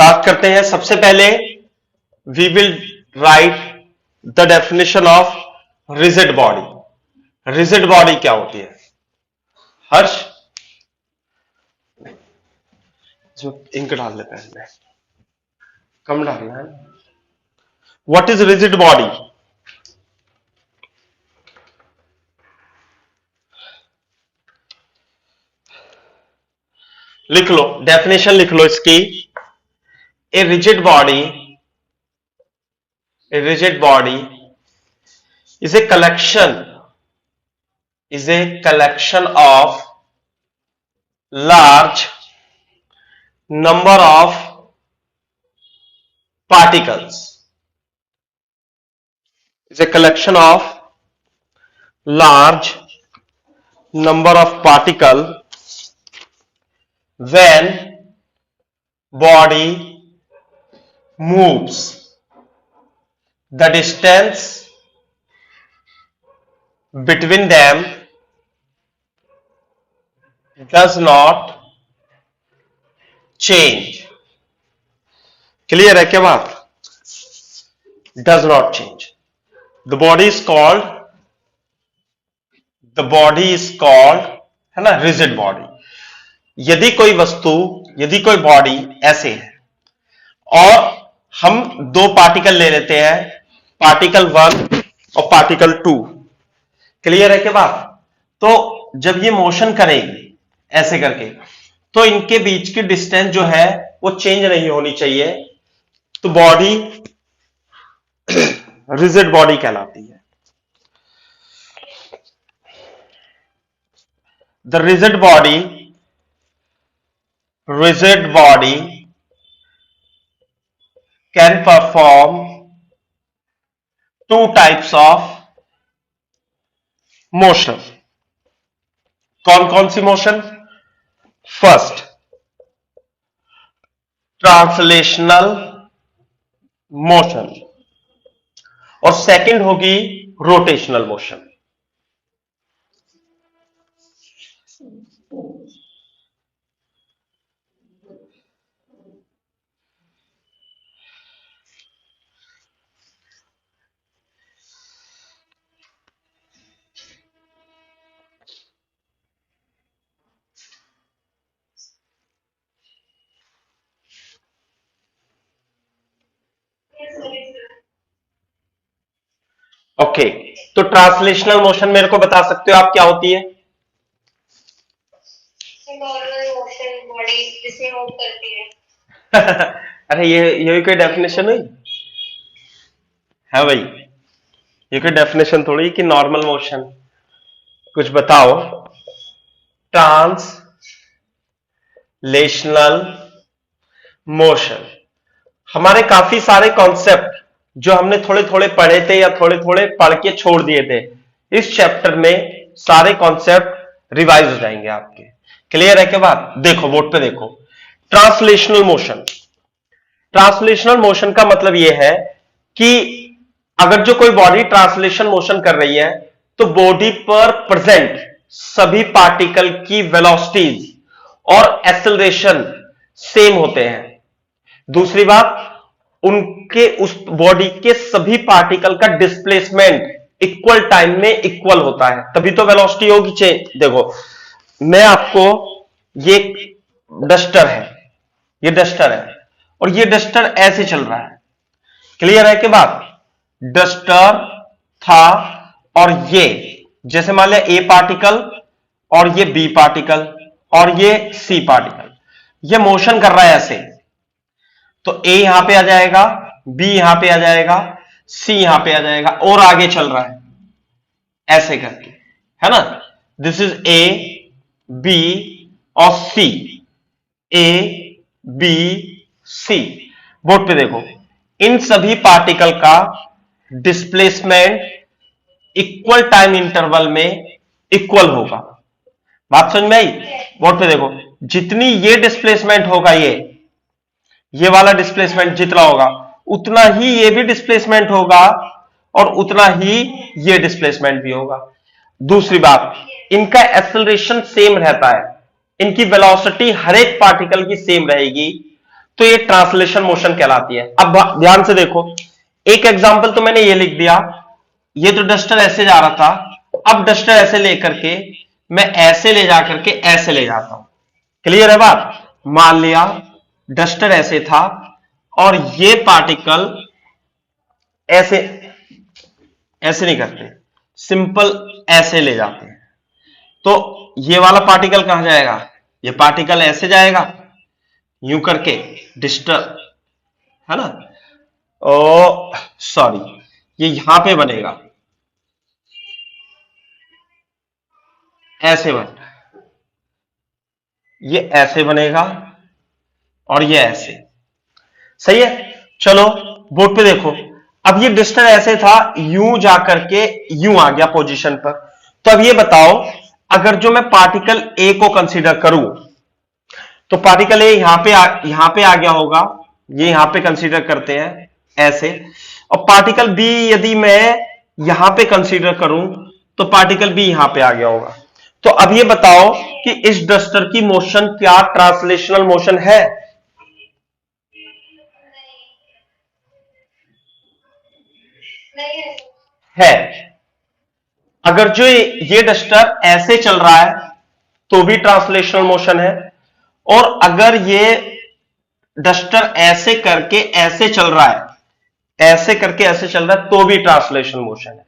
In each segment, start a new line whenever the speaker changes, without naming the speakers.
Start करते हैं। सबसे पहले we will write the definition of rigid body. Rigid body क्या होती है? हर्ष, इसमें इंक डाल लेते हैं, कम डालना है। What is rigid body? लिख लो, डेफिनेशन लिख लो इसकी। A rigid body is a collection of large number of particles. Is a collection of large number of particles when body moves. The distance between them does not change. Clear है क्या बात? Does not change. The body is called है ना, rigid body. यदि कोई वस्तु, यदि कोई बॉडी ऐसे है और हम दो पार्टिकल ले लेते हैं, पार्टिकल 1 और पार्टिकल 2। क्लियर है क्या बात? तो जब ये मोशन करेंगे ऐसे करके, तो इनके बीच की डिस्टेंस जो है वो चेंज नहीं होनी चाहिए, तो बॉडी रिजिड बॉडी कहलाती है। The rigid body can perform two types of motion. कौन कौन सी मोशन? फर्स्ट, ट्रांसलेशनल मोशन, और सेकंड होगी रोटेशनल मोशन। ओके, तो ट्रांसलेशनल मोशन मेरे को बता सकते हो आप क्या होती है?
नॉर्मल मोशन, बॉडी जिसे मूव करती है।
अरे ये कोई डेफिनेशन हुई है भाई? ये कोई डेफिनेशन थोड़ी कि नॉर्मल मोशन। कुछ बताओ। ट्रांसलेशनल मोशन, हमारे काफी सारे कॉन्सेप्ट जो हमने थोड़े थोड़े पढ़े थे या थोड़े थोड़े पढ़ के छोड़ दिए थे, इस चैप्टर में सारे कॉन्सेप्ट रिवाइज हो जाएंगे आपके। क्लियर है क्या बात? देखो बोर्ड पे देखो, ट्रांसलेशनल मोशन का मतलब यह है कि अगर जो कोई बॉडी ट्रांसलेशन मोशन कर रही है, तो बॉडी पर प्रेजेंट सभी पार्टिकल की वेलोसिटीज और एक्सेलरेशन सेम होते हैं। दूसरी बात, उनके उस बॉडी के सभी पार्टिकल का डिस्प्लेसमेंट इक्वल टाइम में इक्वल होता है, तभी तो वेलोसिटी होगी चेंज। देखो मैं आपको, ये डस्टर है और ये डस्टर ऐसे चल रहा है। क्लियर है कि बात? डस्टर था और ये, जैसे मान लिया ए पार्टिकल और ये बी पार्टिकल और ये सी पार्टिकल, ये मोशन कर रहा है ऐसे, तो ए यहां पे आ जाएगा, बी यहां पे आ जाएगा, सी यहां पे आ जाएगा और आगे चल रहा है ऐसे करके, है ना। दिस इज ए बी और सी, ए बी सी। बोर्ड पे देखो, इन सभी पार्टिकल का डिस्प्लेसमेंट इक्वल टाइम इंटरवल में इक्वल होगा। बात समझ में आई? बोर्ड पे देखो, जितनी ये डिस्प्लेसमेंट होगा, ये वाला डिस्प्लेसमेंट जितना होगा, उतना ही ये भी डिस्प्लेसमेंट होगा और उतना ही ये डिस्प्लेसमेंट भी होगा। दूसरी बात, इनका एक्सेलरेशन सेम रहता है, इनकी वेलोसिटी हर एक पार्टिकल की सेम रहेगी, तो ये ट्रांसलेशन मोशन कहलाती है। अब ध्यान से देखो, एक एग्जांपल तो मैंने ये लिख दिया, ये तो डस्टर ऐसे जा रहा था, अब डस्टर ऐसे लेकर के मैं ऐसे ले जाकर के ऐसे ले जाता हूं। क्लियर है बात? मान लिया डस्टर ऐसे था और ये पार्टिकल ऐसे ऐसे नहीं करते, सिंपल ऐसे ले जाते हैं, तो ये वाला पार्टिकल कहां जाएगा? ये पार्टिकल ऐसे जाएगा यूं करके, डिस्टर्ब है ना, ओ सॉरी, ये यहां पे बनेगा, ऐसे बन, ये ऐसे बनेगा और ये ऐसे। सही है? चलो बोर्ड पे देखो, अब ये डिस्टेंस ऐसे था, यूं जाकर के यूं आ गया पोजीशन पर। तो अब ये बताओ, अगर जो मैं पार्टिकल ए को कंसीडर करूं, तो पार्टिकल ए यहां पे आ गया होगा, ये यहां पे कंसीडर करते हैं ऐसे, और पार्टिकल बी यदि मैं यहां पे कंसीडर करूं तो पार्टिकल बी यहां पे आ गया होगा। तो अब ये बताओ कि इस डस्टर की मोशन क्या ट्रांसलेशनल मोशन है?
नहीं है।
है। अगर जो ये डस्टर ऐसे चल रहा है तो भी ट्रांसलेशनल मोशन है, और अगर ये डस्टर ऐसे करके ऐसे चल रहा है, ऐसे करके ऐसे चल रहा है, तो भी ट्रांसलेशन मोशन है।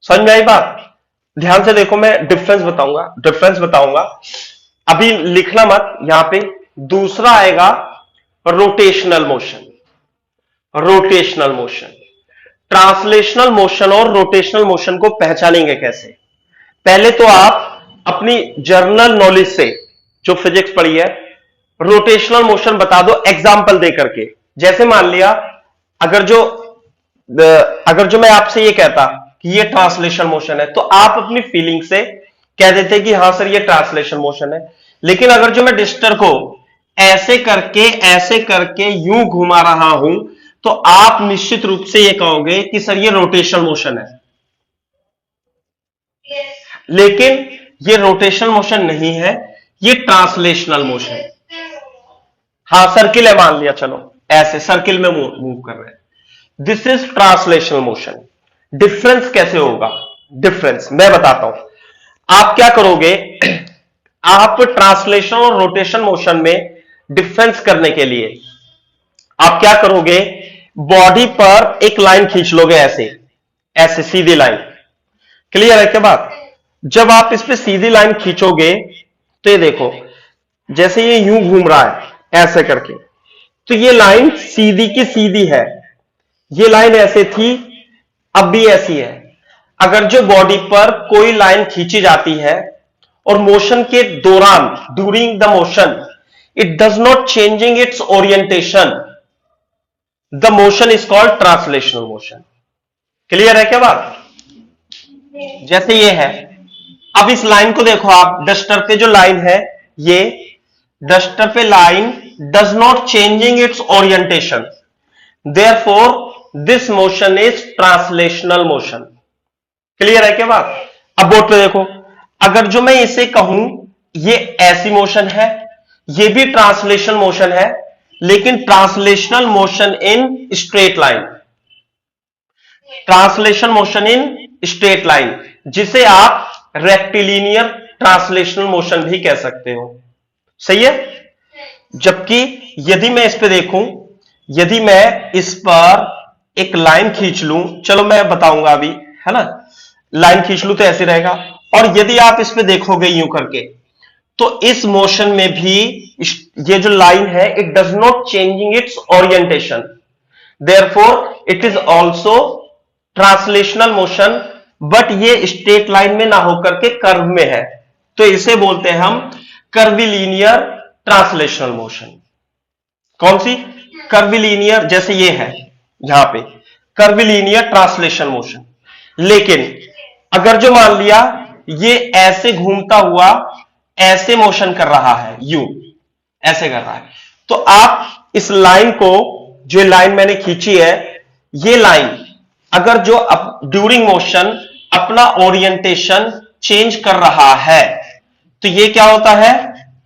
समझ में आई बात? ध्यान से देखो, मैं डिफरेंस बताऊंगा। अभी लिखना मत, यहां पे दूसरा आएगा rotational motion. Rotational motion, translational motion और रोटेशनल मोशन को पहचानेंगे कैसे? पहले तो आप अपनी जर्नल नॉलेज से जो फिजिक्स पढ़ी है, रोटेशनल मोशन बता दो एग्जाम्पल दे करके। जैसे मान लिया, अगर जो मैं आपसे ये कहता कि ये ट्रांसलेशन मोशन है, तो आप अपनी फीलिंग से कह देते कि हाँ सर ये ट्रांसलेशन मोशन है। लेकिन अगर जो मैं डिस्टर को ऐसे करके यूं घुमा रहा हूं, तो आप निश्चित रूप से ये कहोगे कि सर ये रोटेशनल मोशन है।
Yes.
लेकिन ये रोटेशनल मोशन नहीं है, ये ट्रांसलेशनल मोशन है। हाँ सर्किल है, मान लिया, चलो ऐसे सर्किल में मूव कर रहे हैं, this is translational motion. Difference कैसे होगा? डिफरेंस मैं बताता हूं। आप क्या करोगे, आप ट्रांसलेशन और रोटेशन मोशन में डिफरेंस करने के लिए आप क्या करोगे, बॉडी पर एक लाइन खींच लोगे, ऐसे सीधी लाइन। क्लियर है क्या बात? जब आप इस पे सीधी लाइन खींचोगे तो ये देखो, जैसे ये यूं घूम रहा है ऐसे करके, तो ये लाइन सीधी की सीधी है, ये लाइन ऐसे थी, अब भी ऐसी है। अगर जो बॉडी पर कोई लाइन खींची जाती है और मोशन के दौरान, during the motion, it does not changing it's orientation, the motion is called translational motion. Clear है क्या बात? जैसे ये है, अब इस लाइन को देखो आप, डस्टर पे जो लाइन है, ये डस्टर पे line does not changing it's orientation, therefore this motion is translational motion. Clear है क्या बात? अब बोर्ड पे देखो, अगर जो मैं इसे कहूं ये ऐसी मोशन है, ये भी ट्रांसलेशन मोशन है, लेकिन translational motion in straight line, translation motion in straight line, जिसे आप रेक्टिलिनियर ट्रांसलेशनल मोशन भी कह सकते हो। सही है? जबकि यदि मैं इस पे देखूं, यदि मैं इस पर एक लाइन खींच लूं, चलो मैं बताऊंगा अभी, है ना, लाइन खींच लूं तो ऐसे रहेगा, और यदि आप इस पे देखोगे यूं करके, तो इस मोशन में भी ये जो लाइन है, it does not changing it's orientation, therefore it is also translational motion, but ये स्ट्रेट लाइन में ना होकर के कर्व में है, तो इसे बोलते हैं हम कर्विलीनियर ट्रांसलेशनल मोशन। कौन सी? कर्विलीनियर, जैसे ये है यहां पे कर्विलीनियर ट्रांसलेशन मोशन। लेकिन अगर जो मान लिया ये ऐसे घूमता हुआ ऐसे मोशन कर रहा है, यू ऐसे कर रहा है, तो आप इस लाइन को, जो लाइन मैंने खींची है, ये लाइन अगर जो ड्यूरिंग मोशन अपना ओरिएंटेशन चेंज कर रहा है, तो ये क्या होता है?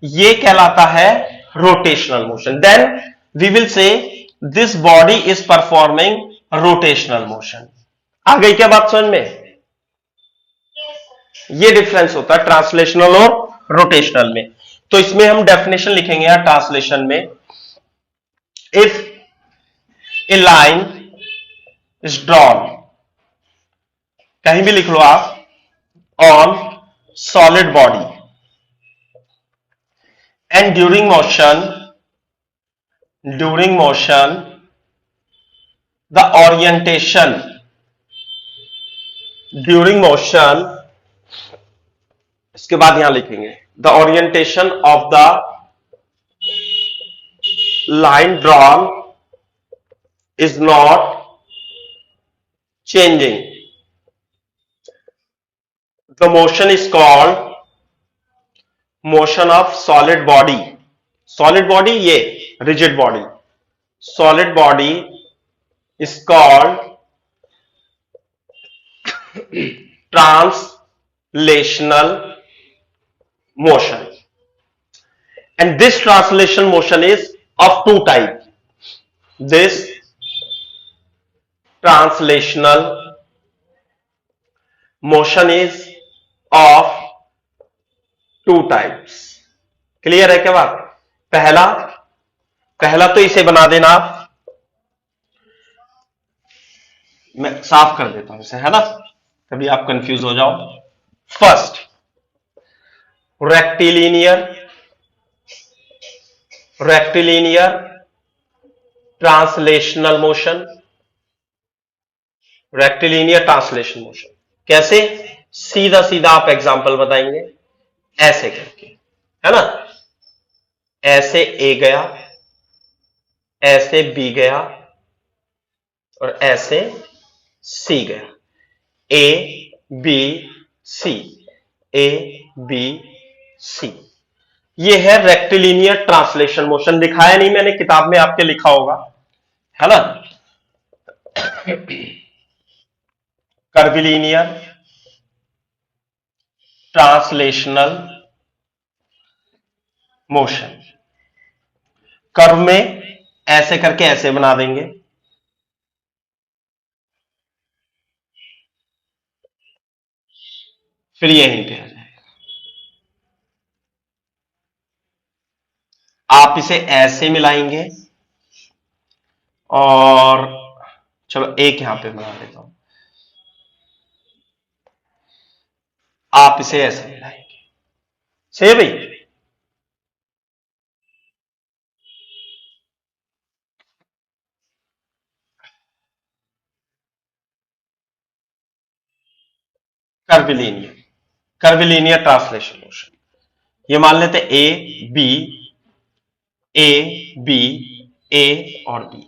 ये कहलाता है rotational motion. Then we will say this body is performing rotational motion. आ गई क्या बात समझ में?
Yes, sir.
ये डिफरेंस होता है ट्रांसलेशनल और रोटेशनल में. तो इसमें हम डेफिनेशन लिखेंगे यार ट्रांसलेशन में. If A line is drawn, कहीं भी लिख लो आप, on solid body and during motion the orientation during motion, इसके बाद यहां लिखेंगे the orientation of the line drawn is not changing. The motion is called motion of solid body. Solid body, ये rigid body. Solid body is called translational motion. And this translation motion is of two types. This translational motion is of two types. Clear है क्या बात? पहला तो इसे बना देना आप, मैं साफ कर देता हूं इसे, है ना, कभी आप कंफ्यूज हो जाओ. First, rectilinear translational motion. Rectilinear translation motion कैसे? सीधा सीधा आप एग्जांपल बताएंगे ऐसे करके, है ना. ऐसे ए गया, ऐसे बी गया और ऐसे सी गया. A B C, A B C. ये है रेक्टिलिनियर ट्रांसलेशन मोशन. दिखाया नहीं मैंने, किताब में आपके लिखा होगा, है ना. Curvilinear translational motion. कर्व में ऐसे करके ऐसे बना देंगे, फिर यहीं पे आ जाएगा. आप इसे ऐसे मिलाएंगे और चलो एक यहां पे बना देता हूं, आप इसे ऐसे मिलाएंगे. सही है भाई? Curvilinear translation motion. ये मान लेते ए बी, ए बी, ए और बी.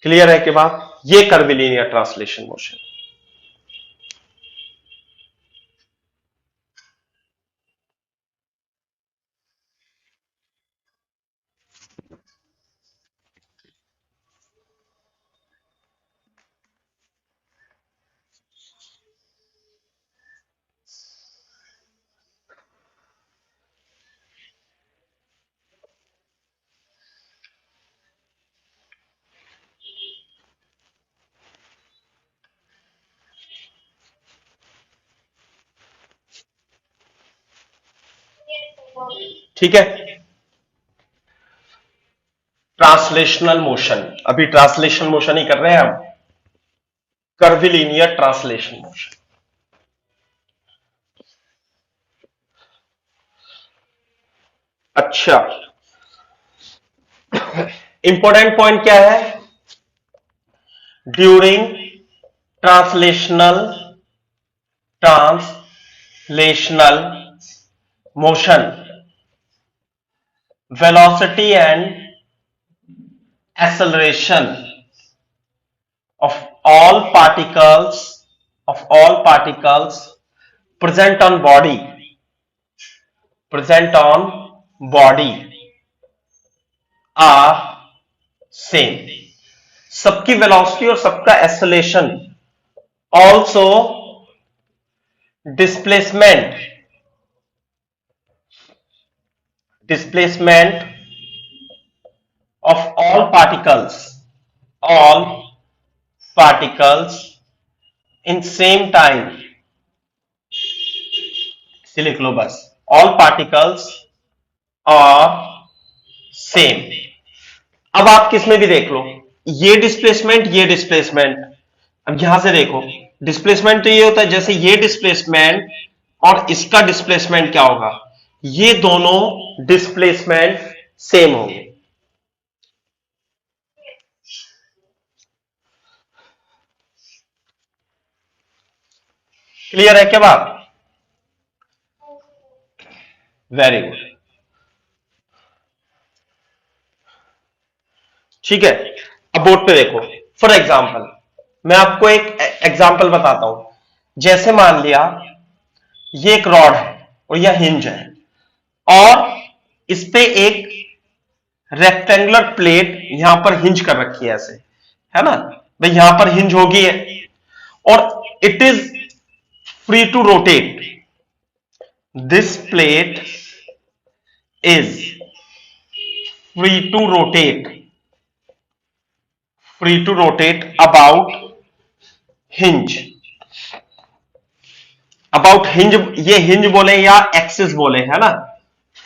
क्लियर है कि बात? ये कर्विलिनियर ट्रांसलेशन मोशन. ठीक है. ट्रांसलेशनल मोशन, अभी ट्रांसलेशन मोशन ही कर रहे हैं हम. Curvilinear translation motion. अच्छा, इंपॉर्टेंट पॉइंट क्या है? During translational motion, velocity and acceleration of all particles present on body are same. सबकी वेलोसिटी और सबका acceleration, also displacement of all particles in same time, इसे लिख लो बस, all particles are same। अब आप किसमें भी देख लो, ये डिस्प्लेसमेंट, अब यहां से देखो, डिस्प्लेसमेंट तो ये होता है जैसे ये डिस्प्लेसमेंट और इसका डिस्प्लेसमेंट क्या होगा, ये दोनों डिस्प्लेसमेंट सेम होंगे। क्लियर है क्या बात? वेरी गुड, ठीक है। अब बोर्ड पे देखो, फॉर एग्जाम्पल मैं आपको एक एग्जाम्पल बताता हूं। जैसे मान लिया ये एक रॉड है और यह हिंज है, और इस पे एक रेक्टेंगुलर प्लेट यहां पर हिंज कर रखी है, ऐसे है ना भाई, यहां पर हिंज होगी है, और it is free to rotate. This plate is free to rotate, about hinge, ये हिंज बोले या एक्सिस बोले, है ना,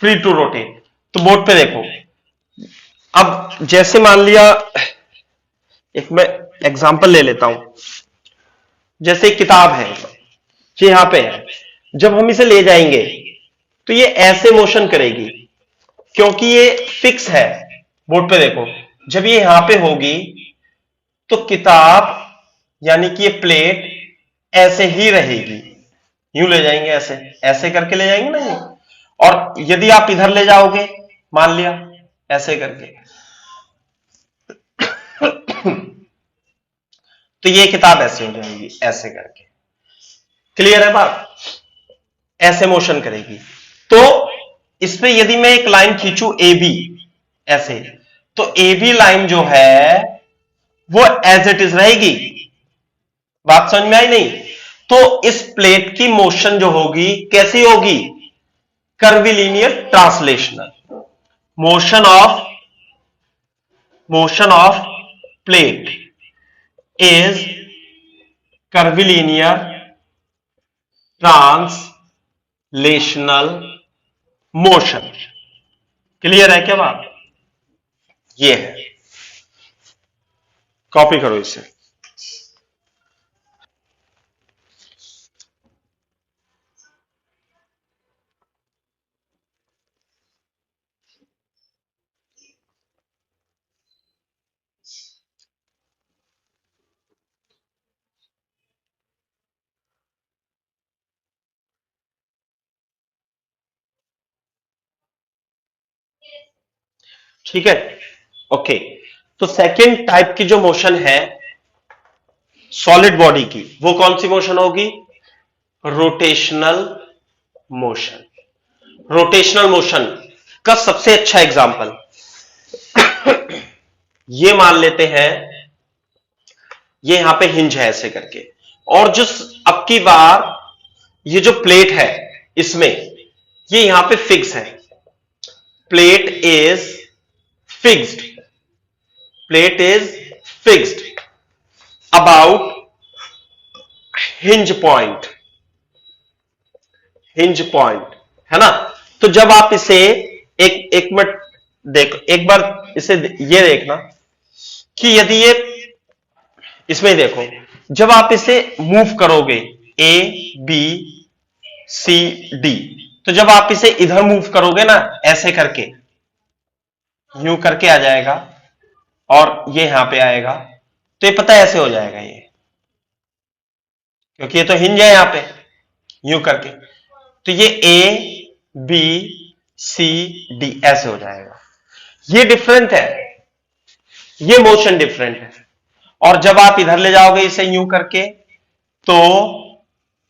फ्री टू रोटेट। तो बोर्ड पे देखो, अब जैसे मान लिया, एक मैं एग्जांपल ले लेता हूं, जैसे एक किताब है, ये यहां पे है, जब हम इसे ले जाएंगे तो ये ऐसे मोशन करेगी क्योंकि ये फिक्स है। बोर्ड पे देखो, जब ये यहां पे होगी तो किताब यानी कि ये प्लेट ऐसे ही रहेगी, यूं ले जाएंगे, ऐसे ऐसे करके ले जाएंगे ना ये, और यदि आप इधर ले जाओगे, मान लिया ऐसे करके, तो ये किताब ऐसे हो जाएगी, ऐसे करके। क्लियर है बात? ऐसे मोशन करेगी। तो इसमें यदि मैं एक लाइन खींचू ए बी ऐसे, तो ए बी लाइन जो है वो एज इट इज रहेगी। बात समझ में आई नहीं? तो इस प्लेट की मोशन जो होगी कैसी होगी? कर्विलीनियर translational motion of plate is कर्विलीनियर translational motion. Clear है क्या बात? ये है, कॉपी करो इसे। ठीक है, ओके। तो सेकेंड टाइप की जो मोशन है सॉलिड बॉडी की, वो कौन सी मोशन होगी? Rotational motion. रोटेशनल मोशन का सबसे अच्छा एग्जांपल ये मान लेते हैं, ये यहां पे हिंज है ऐसे करके, और जो अब की बार ये जो प्लेट है इसमें, ये यहां पे फिक्स है, plate is fixed, plate is fixed about hinge point, है ना। तो जब आप इसे एक मिनट देख, एक बार इसे ये देखना कि यदि ये इसमें देखो, जब आप इसे मूव करोगे ए बी सी डी, तो जब आप इसे इधर मूव करोगे ना ऐसे करके, यूं करके आ जाएगा और ये यहां पे आएगा, तो ये पता है ऐसे हो जाएगा ये, क्योंकि ये तो हिंज है यहां पे, यूं करके, तो ये ए बी सी डी ऐसे हो जाएगा। ये डिफरेंट है, ये मोशन डिफरेंट है। और जब आप इधर ले जाओगे इसे यूं करके, तो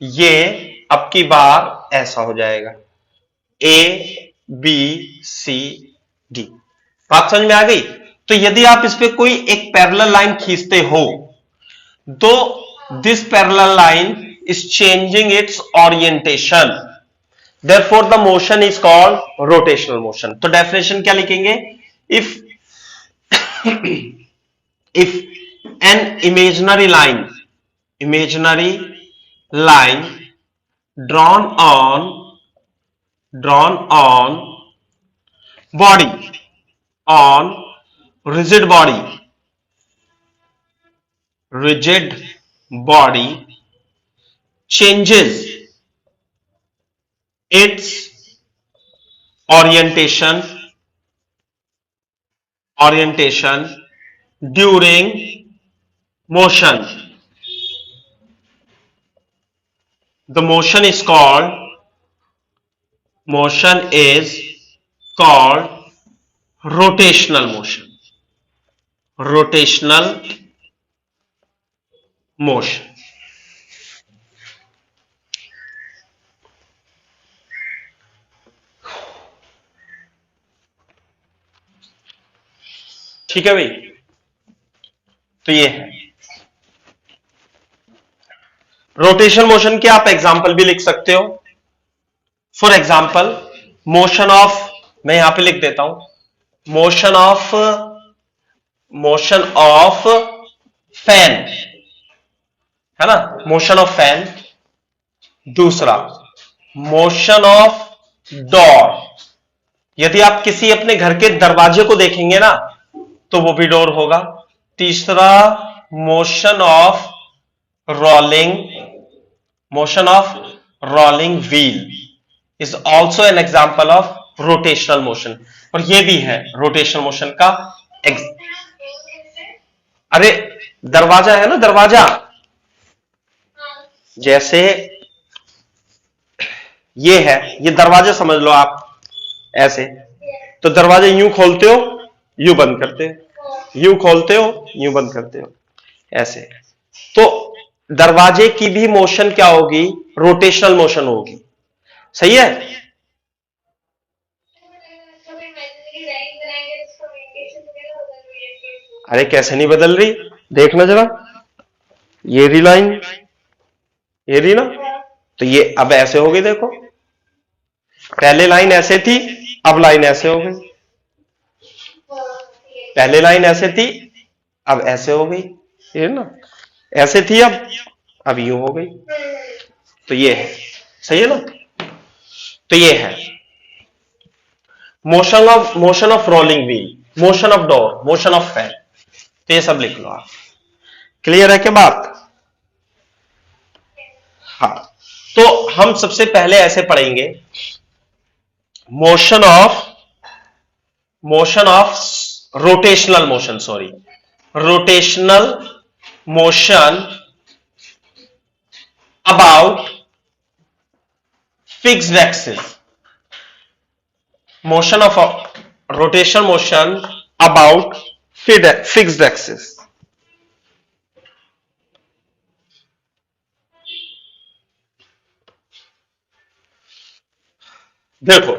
ये अब की बार ऐसा हो जाएगा, ए बी सी डी। बात समझ में आ गई? तो यदि आप इस पे कोई एक पैरेलल लाइन खींचते हो, तो this parallel line is changing its orientation, therefore the motion is called rotational motion। तो डेफिनेशन क्या लिखेंगे? if if an imaginary line drawn on body, on rigid body changes its orientation during motion. The motion is called rotational motion. Rotational motion. ठीक है भाई, तो ये है rotation motion के। आप एग्जांपल भी लिख सकते हो। फॉर एग्जांपल मोशन ऑफ, मैं यहां पे लिख देता हूं, मोशन ऑफ फैन, है ना, मोशन ऑफ फैन। दूसरा मोशन ऑफ डोर, यदि आप किसी अपने घर के दरवाजे को देखेंगे ना तो वो भी डोर होगा। तीसरा motion of rolling wheel is also an example of rotational motion. और ये भी है रोटेशनल मोशन का अरे दरवाजा है ना, दरवाजा, जैसे ये है, ये दरवाजा समझ लो आप ऐसे, तो दरवाजा यूं खोलते हो यूं बंद करते हो, यूं खोलते हो यूं बंद करते हो, ऐसे। तो दरवाजे की भी मोशन क्या होगी? रोटेशनल मोशन होगी। सही है? अरे कैसे नहीं बदल रही, देखना जरा, ये रही लाइन, ये रही ना, तो ये अब ऐसे हो गई। देखो पहले लाइन ऐसे थी, अब लाइन ऐसे हो गई। पहले लाइन ऐसे थी, अब ऐसे हो गई, ये ना, ऐसे थी अब यूं हो गई। तो ये है, सही है ना? तो ये है motion of rolling wheel, motion of door, motion of fan. तो ये सब लिख लो आप। क्लियर है क्या बात? हाँ, तो हम सबसे पहले ऐसे पढ़ेंगे, motion of rotational motion about fixed axis. Motion of rotational motion about fixed axis. देखो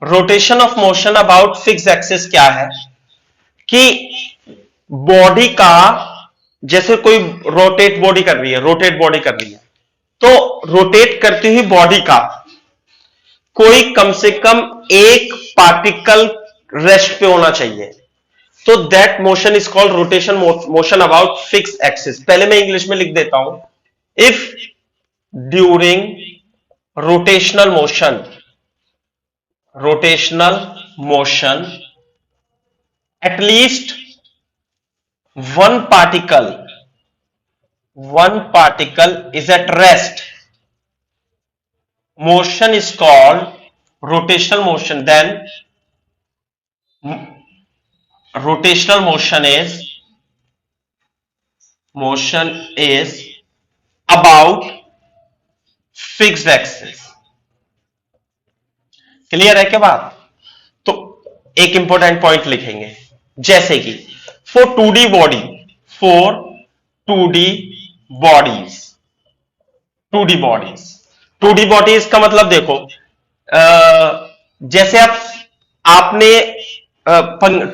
rotation of motion about fixed axis क्या है कि बॉडी का, जैसे कोई रोटेट बॉडी कर रही है, तो रोटेट करती हुई बॉडी का कोई कम से कम एक पार्टिकल रेस्ट पे होना चाहिए। तो that motion is called rotation motion about fixed axis. पहले मैं इंग्लिश में लिख देता हूं, if during rotational motion at least one particle is at rest, motion is called rotational motion. Then rotational motion is about fixed axis. Clear है क्या बात? तो एक इंपॉर्टेंट पॉइंट लिखेंगे, जैसे कि फॉर 2D बॉडीज का मतलब देखो, जैसे आपने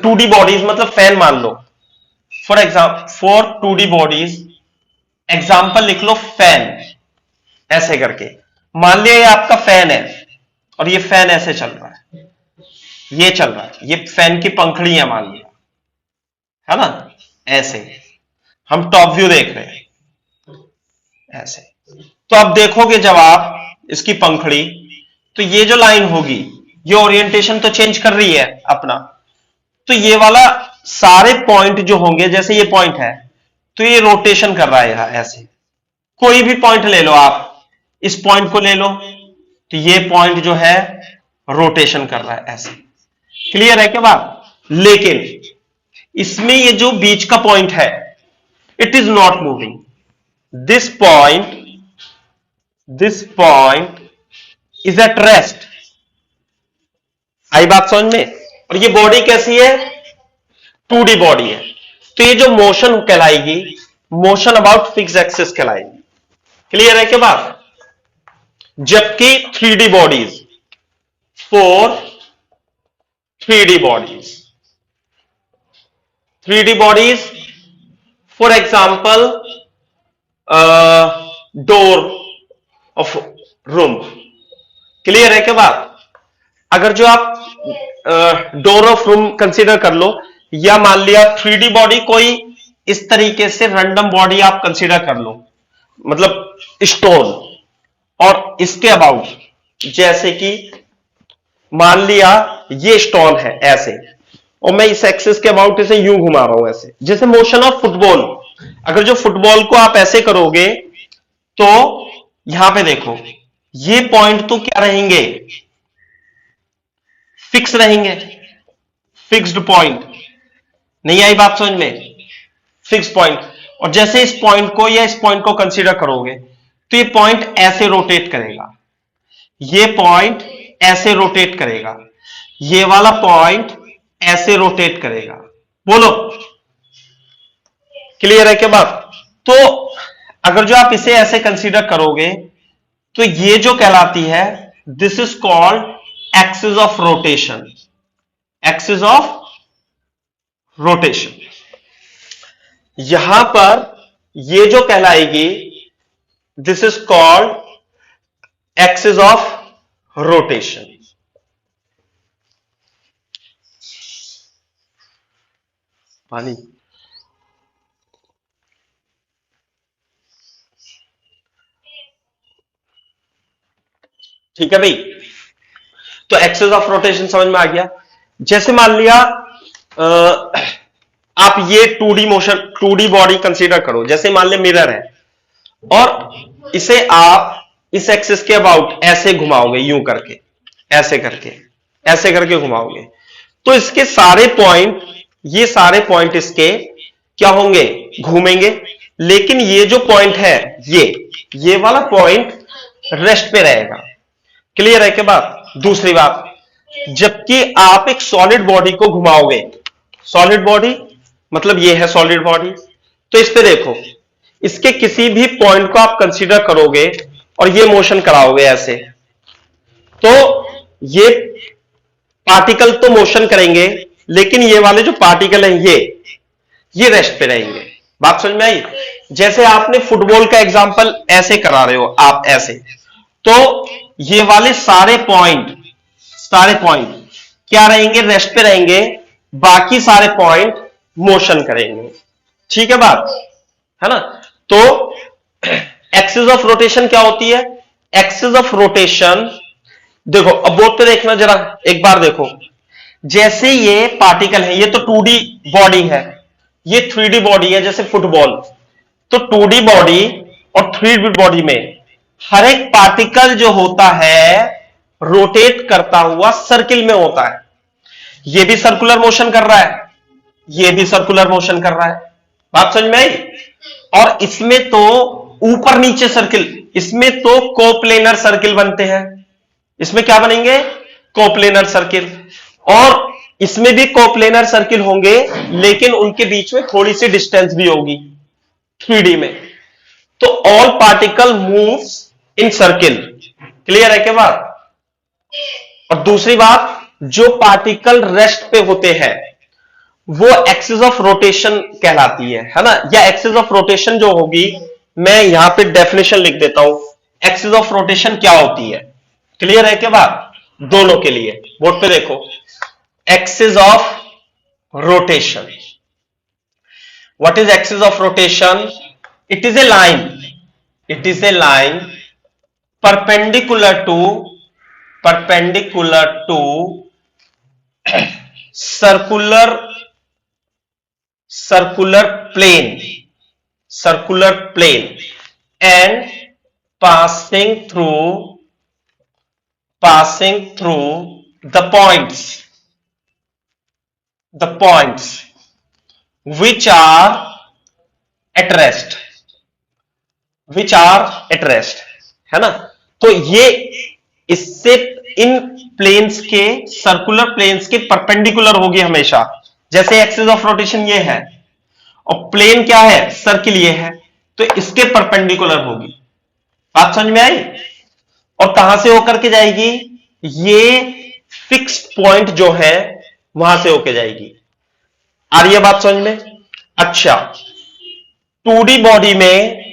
2D बॉडीज मतलब फैन मान लो। फॉर 2D बॉडीज एग्जाम्पल लिख लो, फैन ऐसे करके। मान लिया ये आपका फैन है और ये फैन ऐसे चल रहा है, ये चल रहा है, ये फैन की पंखड़ी है मान लिया। है ना, ऐसे हम टॉप व्यू देख रहे हैं ऐसे। तो अब देखोगे जब आप इसकी पंखड़ी, तो ये जो लाइन होगी ये ओरिएंटेशन तो चेंज कर रही है अपना, तो ये वाला सारे पॉइंट जो होंगे, जैसे ये पॉइंट है तो ये रोटेशन कर रहा है यहां ऐसे। कोई भी पॉइंट ले लो आप, इस पॉइंट को ले लो, तो ये पॉइंट जो है रोटेशन कर रहा है ऐसे। क्लियर है क्या बात? लेकिन इसमें ये जो बीच का पॉइंट है, it is not moving. This point is at rest. आई बात समझ में? और ये बॉडी कैसी है? 2D बॉडी है, तो ये जो मोशन कहलाएगी, मोशन अबाउट फिक्स एक्सिस कहलाएगी। क्लियर है क्या बात? जबकि 3D bodies, 3D bodies, 3D bodies for example door of room. Clear है क्या बात? अगर जो आप डोर ऑफ रूम कंसीडर कर लो, या मान लिया 3D बॉडी कोई इस तरीके से रैंडम बॉडी आप कंसीडर कर लो, मतलब स्टोन, और इसके अबाउट जैसे कि मान लिया ये स्टोन है ऐसे, और मैं इस एक्सिस के अबाउट इसे यूं घुमा रहा हूं ऐसे, जैसे मोशन ऑफ फुटबॉल। अगर जो फुटबॉल को आप ऐसे करोगे तो यहां पे देखो, ये पॉइंट तो क्या रहेंगे? फिक्स रहेंगे, फिक्स्ड पॉइंट। नहीं आई बात समझ में? Fix point. और जैसे इस पॉइंट को या इस पॉइंट को कंसीडर करोगे तो ये पॉइंट ऐसे रोटेट करेगा, ये पॉइंट ऐसे रोटेट करेगा, ये वाला पॉइंट ऐसे रोटेट करेगा। बोलो क्लियर है क्या बात? तो अगर जो आप इसे ऐसे कंसीडर करोगे तो ये जो कहलाती है, this is called axis of rotation. Axis of rotation यहां पर ये जो कहलाएगी, this is called axis of rotation. पानी ठीक है भाई? तो एक्सिस ऑफ रोटेशन समझ में आ गया। जैसे मान लिया आप ये 2D motion, 2D body consider करो, जैसे मान लिया मिरर है, और इसे आप इस एक्सिस के अबाउट ऐसे घुमाओगे, यूं करके, ऐसे करके, ऐसे करके घुमाओगे, तो इसके सारे पॉइंट, ये सारे पॉइंट इसके क्या होंगे? घूमेंगे। लेकिन ये जो पॉइंट है, ये वाला पॉइंट रेस्ट पे रहेगा। क्लियर है क्या बात? दूसरी बात, जबकि आप एक सॉलिड बॉडी को घुमाओगे, सॉलिड बॉडी मतलब ये है सॉलिड बॉडी, तो इस पे देखो, इसके किसी भी पॉइंट को आप कंसीडर करोगे और ये मोशन कराओगे ऐसे, तो ये पार्टिकल तो मोशन करेंगे, लेकिन ये वाले जो पार्टिकल हैं ये रेस्ट पे रहेंगे। बात समझ में आई? जैसे आपने फुटबॉल का एग्जांपल ऐसे करा रहे हो आप ऐसे, तो ये वाले सारे पॉइंट क्या रहेंगे? रेस्ट पे रहेंगे, बाकी सारे पॉइंट मोशन करेंगे। ठीक है बात? है ना? तो एक्सिस ऑफ रोटेशन क्या होती है? एक्सिस ऑफ रोटेशन देखो, अब बोर्ड पे देखना जरा, एक बार देखो, जैसे ये पार्टिकल है, ये तो 2D बॉडी है, ये 3D बॉडी है, जैसे फुटबॉल। तो 2D बॉडी और 3D बॉडी में हर एक पार्टिकल जो होता है रोटेट करता हुआ सर्किल में होता है। ये भी सर्कुलर मोशन कर रहा है, ये भी सर्कुलर मोशन कर रहा है। बात समझ में आई? और इसमें तो ऊपर नीचे सर्किल, इसमें तो कोप्लेनर सर्किल बनते हैं। इसमें क्या बनेंगे? Coplanar circle. और इसमें भी कोप्लेनर सर्किल होंगे, लेकिन उनके बीच में थोड़ी सी डिस्टेंस भी होगी 3D में। तो all particle moves in circle. Clear है क्या बात? और दूसरी बात, जो पार्टिकल रेस्ट पे होते हैं वो एक्सिस ऑफ रोटेशन कहलाती है ना? या एक्सिस ऑफ रोटेशन जो होगी, मैं यहां पे डेफिनेशन लिख देता हूं, एक्सिस ऑफ रोटेशन क्या होती है। क्लियर है क्या बात? दोनों के लिए बोर्ड पे देखो, axis of rotation What is axis of rotation? It is a line. It is a line perpendicular to circular plane and passing through the points which are at rest, है ना। तो ये इससे इन प्लेन्स के, circular planes के perpendicular होगी हमेशा। जैसे एक्सिस ऑफ रोटेशन ये है और प्लेन क्या है, सर्किल ये है, तो इसके परपेंडिकुलर होगी। बात समझ में आई? और कहां से होकर के जाएगी? ये फिक्स्ड पॉइंट जो है वहां से होकर जाएगी। आ रही है बात समझ में? अच्छा, 2D बॉडी में,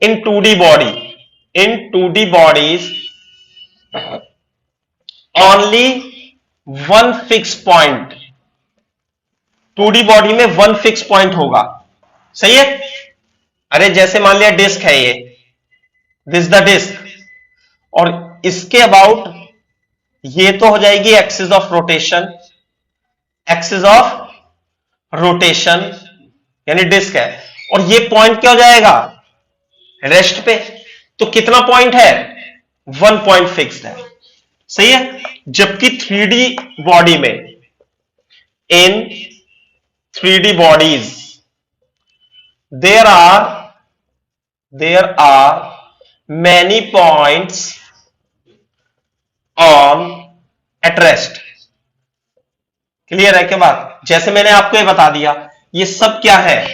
इन 2D bodies only one fixed point, 2D body में वन फिक्स पॉइंट होगा। सही है? अरे जैसे मान लिया डिस्क है ये, दिस द डिस्क, और इसके अबाउट ये तो हो जाएगी एक्सिस ऑफ रोटेशन, यानी डिस्क है, और ये पॉइंट क्या हो जाएगा? रेस्ट पे। तो कितना पॉइंट है? वन पॉइंट फिक्स्ड है। सही है? जबकि 3D बॉडी में, इन 3D bodies there are many points on at rest। Clear है क्या बात? जैसे मैंने आपको ये बता दिया, ये सब क्या है?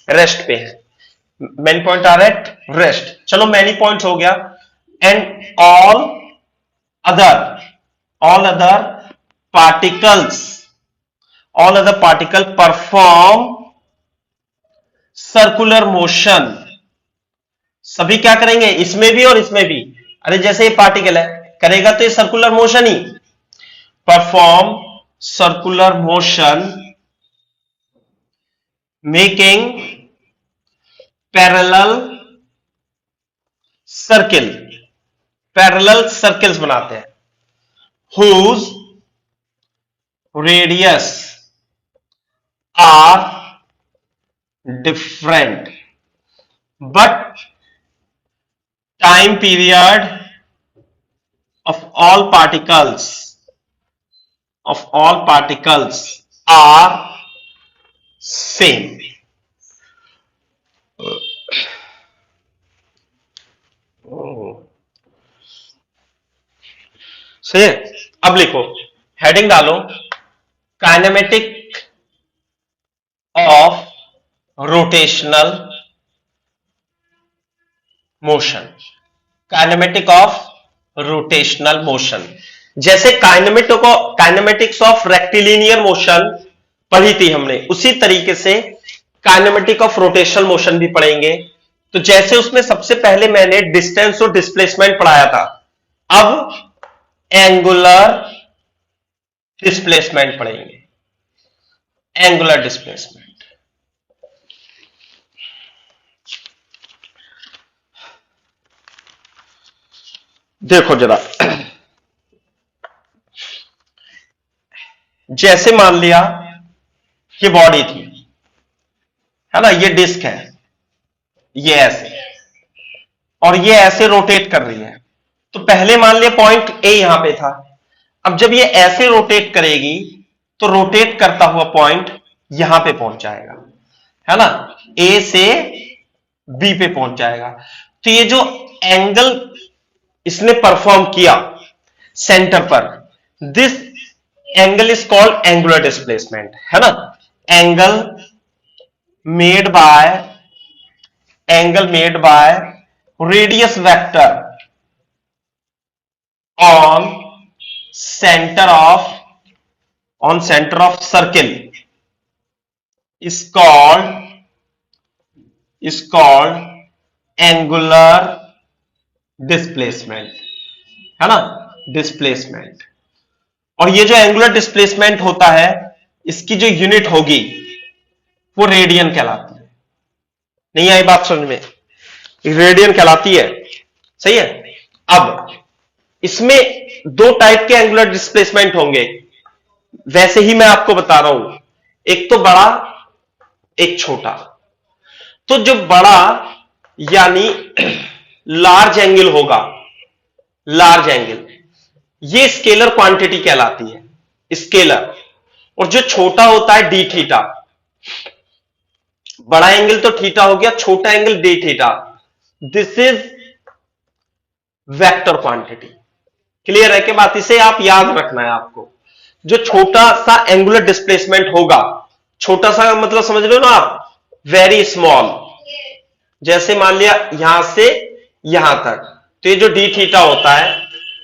रेस्ट पे है। Many point are at rest. चलो मैनी पॉइंट्स हो गया। And all other particle perform circular motion. सभी क्या करेंगे? इसमें भी और इसमें भी। अरे जैसे ये पार्टिकल है, करेगा तो ये सर्कुलर मोशन ही। Perform circular motion making parallel circles बनाते हैं। whose radius are different but time period of all particles are same। सही है? अब लिखो, हेडिंग डालो, काइनेमेटिक ऑफ रोटेशनल मोशन। जैसे काइनेमेटिक्स ऑफ रेक्टिलिनियर मोशन पढ़ी थी हमने, उसी तरीके से काइनेमेटिक ऑफ रोटेशनल मोशन भी पढ़ेंगे। तो जैसे उसमें सबसे पहले मैंने डिस्टेंस और डिस्प्लेसमेंट पढ़ाया था, अब एंगुलर डिस्प्लेसमेंट पढ़ेंगे। एंगुलर डिस्प्लेसमेंट, देखो जरा, जैसे मान लिया ये बॉडी थी, है ना, ये डिस्क है, ये ऐसे, और ये ऐसे रोटेट कर रही है। तो पहले मान लिया पॉइंट ए यहां पे था। अब जब ये ऐसे रोटेट करेगी तो रोटेट करता हुआ पॉइंट यहां पे पहुंच जाएगा, है ना, ए से बी पे पहुंच जाएगा। तो ये जो एंगल इसने परफॉर्म किया सेंटर पर, this angle is called angular displacement, है ना। Angle made by radius vector on center of circle is called angular displacement, है ना, डिस्प्लेसमेंट। और ये जो एंगुलर डिस्प्लेसमेंट होता है, इसकी जो यूनिट होगी वो रेडियन कहलाती है। नहीं आई बात समझ में? रेडियन कहलाती है, सही है। अब इसमें दो टाइप के एंगुलर डिस्प्लेसमेंट होंगे, वैसे ही मैं आपको बता रहा हूं, एक तो बड़ा, एक छोटा। तो जो बड़ा यानी लार्ज एंगल होगा, लार्ज एंगल, ये स्केलर क्वांटिटी कहलाती है, स्केलर। और जो छोटा होता है डी थीटा, बड़ा एंगल तो थीटा हो गया, छोटा angle D theta, this is vector quantity. Clear है कि बात? इसे आप याद रखना है आपको। जो छोटा सा एंगुलर डिस्प्लेसमेंट होगा, छोटा सा मतलब समझ लो ना आप, वेरी स्मॉल, जैसे मान लिया यहां से यहां तक, तो ये जो डी थीटा होता है,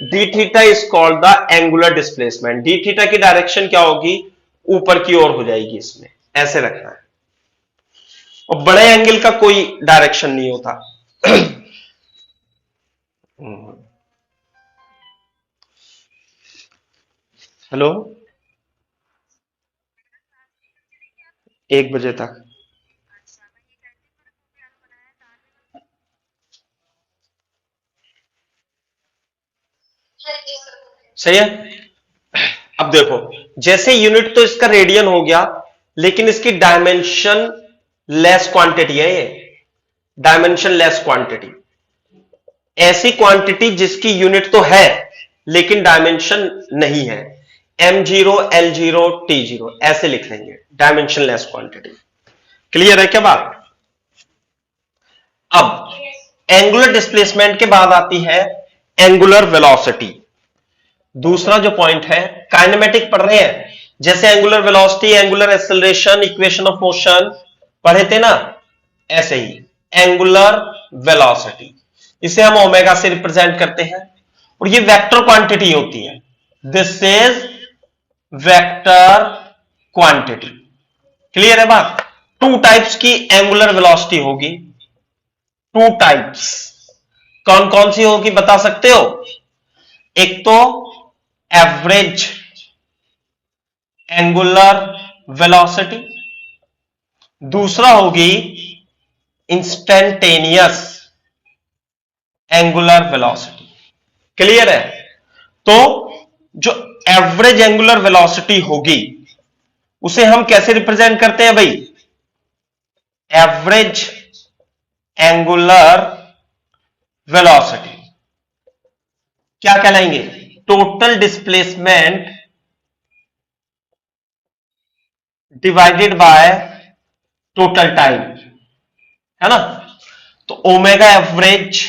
D theta is called the angular displacement. D theta की डायरेक्शन क्या होगी? ऊपर की ओर हो जाएगी, इसमें ऐसे रखना है। और बड़े एंगल का कोई डायरेक्शन नहीं होता। हेलो, 1 बजे तक।
हाँ जी सर।
सही है। अब देखो, जैसे यूनिट तो इसका रेडियन हो गया, लेकिन इसकी डायमेंशन लेस क्वांटिटी है ये, डायमेंशन लेस क्वांटिटी। ऐसी क्वांटिटी जिसकी यूनिट तो है लेकिन डायमेंशन नहीं है, m0 l0 t0 ऐसे लिख लेंगे, डायमेंशन लेस क्वांटिटी। क्लियर है क्या बात? अब एंगुलर डिस्प्लेसमेंट के बाद आती है एंगुलर वेलोसिटी। दूसरा जो पॉइंट है, काइनेमेटिक पढ़ रहे हैं, जैसे angular velocity, angular acceleration, equation of motion पढ़े थे ना, ऐसे ही एंगुलर वेलोसिटी, इसे हम ओमेगा से रिप्रेजेंट करते हैं, और ये वेक्टर क्वांटिटी होती है। This is vector quantity. Clear है बात? टू टाइप्स की एंगुलर वेलोसिटी होगी, टू टाइप्स। कौन कौन सी होगी बता सकते हो? एक तो एवरेज एंगुलर वेलोसिटी, दूसरा होगी इंस्टेंटेनियस एंगुलर वेलोसिटी। क्लियर है? तो जो एवरेज एंगुलर वेलोसिटी होगी उसे हम कैसे रिप्रेजेंट करते हैं भाई? एवरेज एंगुलर वेलोसिटी क्या कहलाएंगे? Total displacement divided by total time, है ना? तो omega average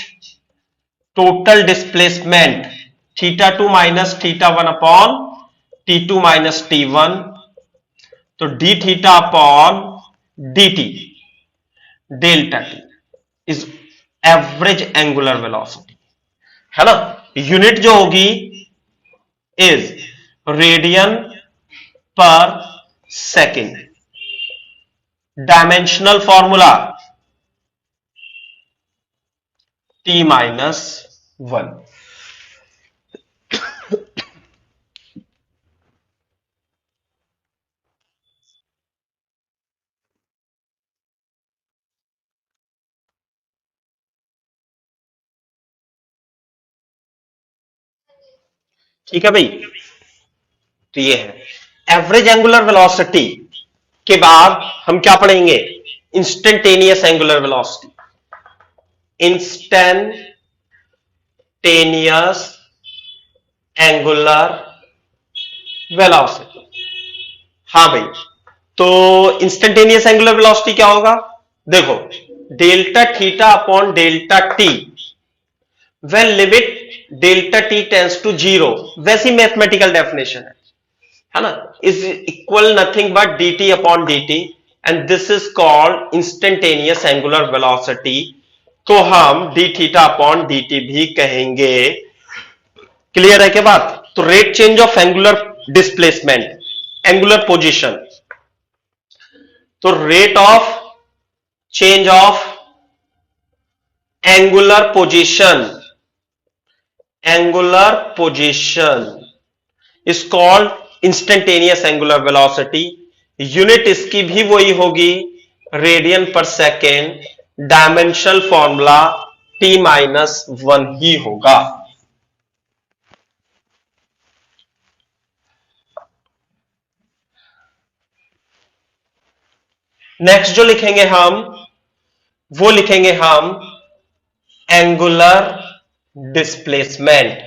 total displacement θ2 minus θ1 upon T2 minus T1, तो D theta upon D T delta T is average angular velocity, है ना? यूनिट जो होगी इज रेडियन पर second. Dimensional formula t minus 1। ठीक है भाई? तो ये है एवरेज एंगुलर वेलोसिटी के बाद हम क्या पढ़ेंगे? Instantaneous angular velocity. Instantaneous angular velocity, हाँ भाई। तो इंस्टेंटेनियस एंगुलर वेलोसिटी क्या होगा? देखो, delta theta upon delta T, when limit delta T tends to 0, वैसी मैथमेटिकल डेफिनेशन है ना, is equal nothing but D T upon D T, and this is called instantaneous angular velocity. तो हम D theta upon D T भी कहेंगे। Clear है क्या बात? तो rate change of angular displacement, angular position, तो rate of change of angular position, angular position is called instantaneous angular velocity. Unit इसकी भी वही होगी, रेडियन पर सेकेंड, डायमेंशनल फॉर्मूला t-1 ही होगा। नेक्स्ट जो लिखेंगे हम, वो लिखेंगे हम angular displacement,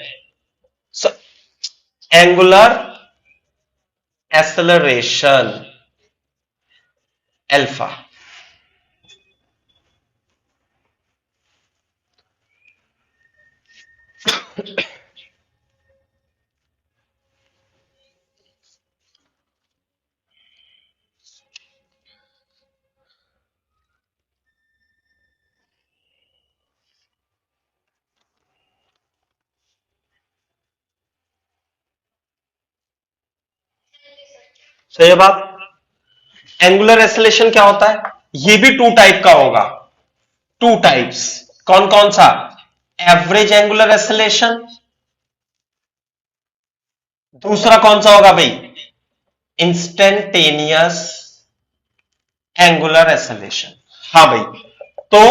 angular acceleration alpha. सही है बात। एंगुलर एक्सेलरेशन क्या होता है? ये भी टू टाइप का होगा, टू टाइप्स। कौन कौन सा? एवरेज एंगुलर एक्सेलरेशन, दूसरा कौन सा होगा भाई? Instantaneous angular acceleration. हाँ भाई, तो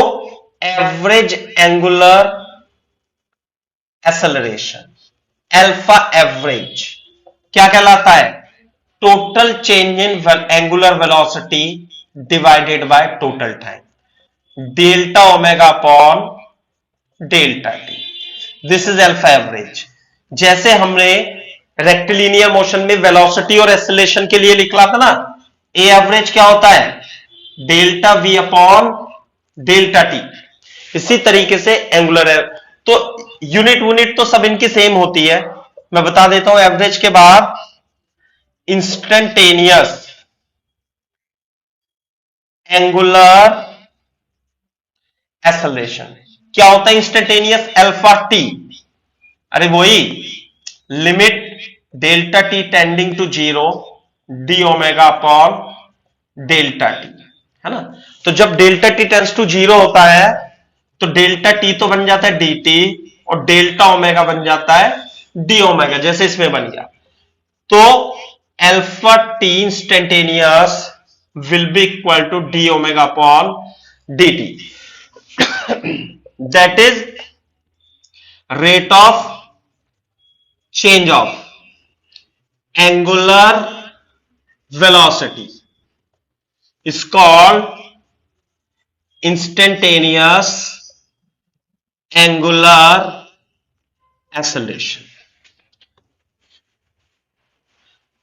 average angular acceleration alpha average क्या कहलाता है? Total change in angular velocity divided by total time, delta omega upon delta T. This is alpha average. जैसे हमने रेक्टिलिनियर मोशन में वेलोसिटी और एक्सेलरेशन के लिए लिखा था ना, ए एवरेज क्या होता है? Delta we upon delta T. इसी तरीके से एंगुलर है, तो यूनिट तो सब इनकी सेम होती है। मैं बता देता हूं एवरेज के बाद इंस्टेंटेनियस एंगुलर एक्सेलरेशन क्या होता है? इंस्टेंटेनियस अल्फा टी, अरे वही limit delta T tending to zero D omega upon delta T, है ना। तो जब delta T tends to zero होता है तो डेल्टा टी तो बन जाता है डी टी और डेल्टा ओमेगा बन जाता है डी ओमेगा, जैसे इसमें बन गया। तो alpha T instantaneous will be equal to D omega upon D T, that is rate of change of angular velocity is called instantaneous angular acceleration।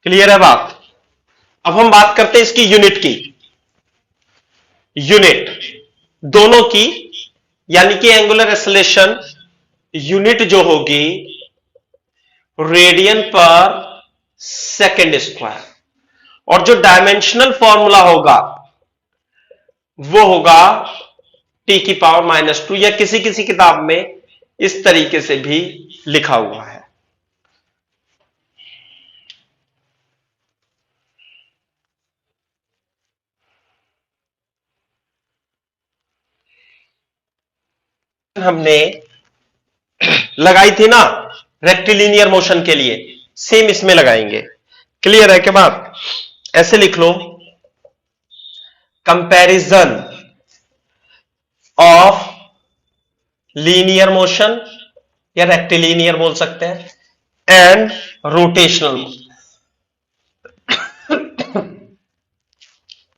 Clear है बात? अब हम बात करते हैं इसकी यूनिट की। यूनिट दोनों की, यानी कि एंगुलर एक्सेलरेशन यूनिट जो होगी रेडियन पर सेकेंड स्क्वायर, और जो डायमेंशनल फॉर्मूला होगा वो होगा टी की पावर -2, या किसी किसी किताब में इस तरीके से भी लिखा हुआ है। हमने लगाई थी ना रेक्टिलिनियर मोशन के लिए, सेम इसमें लगाएंगे। क्लियर है के बात? ऐसे लिख लो, कंपैरिजन ऑफ लीनियर मोशन या रेक्टिलिनियर बोल सकते हैं, एंड रोटेशनल।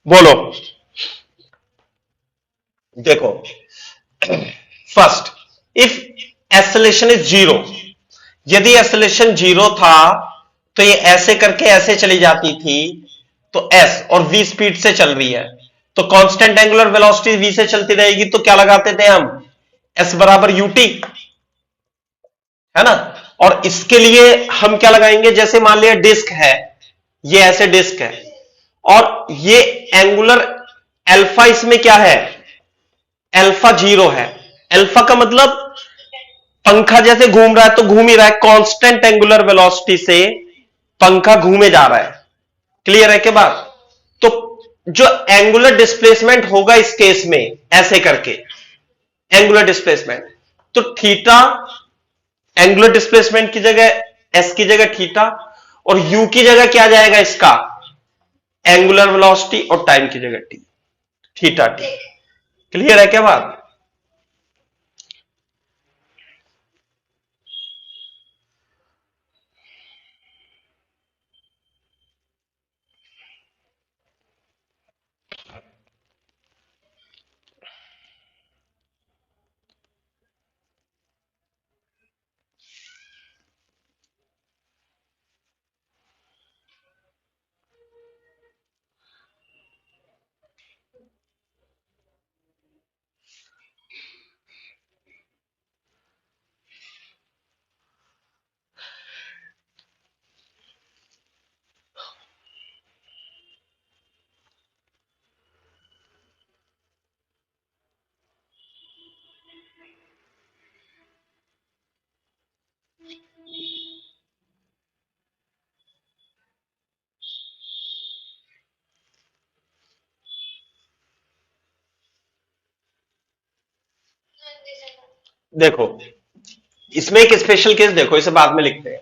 बोलो, देखो, first if acceleration is zero, यदि एक्सेलरेशन जीरो था तो ये ऐसे करके ऐसे चली जाती थी, तो एस और वी स्पीड से चल रही है तो कांस्टेंट एंगुलर वेलोसिटी वी से चलती रहेगी, तो क्या लगाते थे हम? एस बराबर यूटी, है ना। और इसके लिए हम क्या लगाएंगे? जैसे मान लिया डिस्क है, ये ऐसे डिस्क है और ये एंगुलर अल्फा इसमें क्या है? अल्फा जीरो है। अल्फा का मतलब पंखा जैसे घूम रहा है तो घूम ही रहा है, कांस्टेंट एंगुलर वेलोसिटी से पंखा घूमे जा रहा है। क्लियर है के बात? तो जो एंगुलर डिस्प्लेसमेंट होगा इस केस में, ऐसे करके एंगुलर डिस्प्लेसमेंट, तो थीटा एंगुलर डिस्प्लेसमेंट की जगह एस की जगह थीटा, और यू की जगह क्या जाएगा इसका? एंगुलर वेलोसिटी, और टाइम की जगह टी, थीटा टी। क्लियर है क्या बात?
हाँ जी सर।
देखो, इसमें एक स्पेशल केस देखो, इसे बाद में लिखते हैं।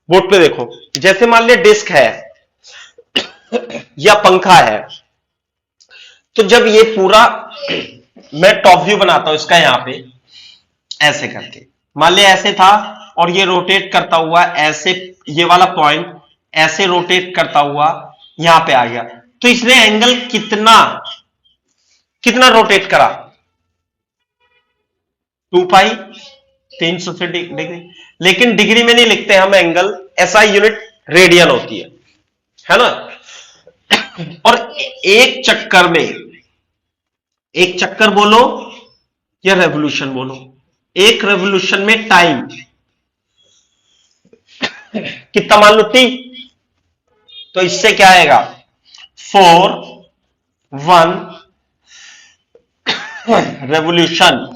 बोर्ड पे देखो, जैसे मान लिया डिस्क है या पंखा है, तो जब ये पूरा, मैं टॉप व्यू बनाता हूं इसका यहां पे, ऐसे करके मान लिया ऐसे था, और ये रोटेट करता हुआ ऐसे, ये वाला पॉइंट ऐसे रोटेट करता हुआ यहां पे आ गया, तो इसने एंगल कितना कितना रोटेट करा? 2 पाई, 360 डिग्री। लेकिन डिग्री में नहीं लिखते हम एंगल, ऐसा यूनिट रेडियन होती है ना? और एक चक्कर में, एक चक्कर बोलो या रेवोल्यूशन बोलो, एक रेवोल्यूशन में टाइम कितना मान लो टी, तो इससे क्या आएगा? 4 1 रेवोल्यूशन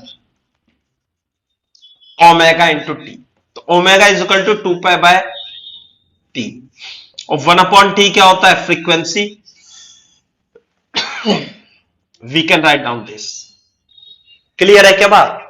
ओमेगा इंटू टी, तो omega is equal to 2 pi by T, और 1/t क्या होता है? Frequency. We can write down this. Clear है क्या बात?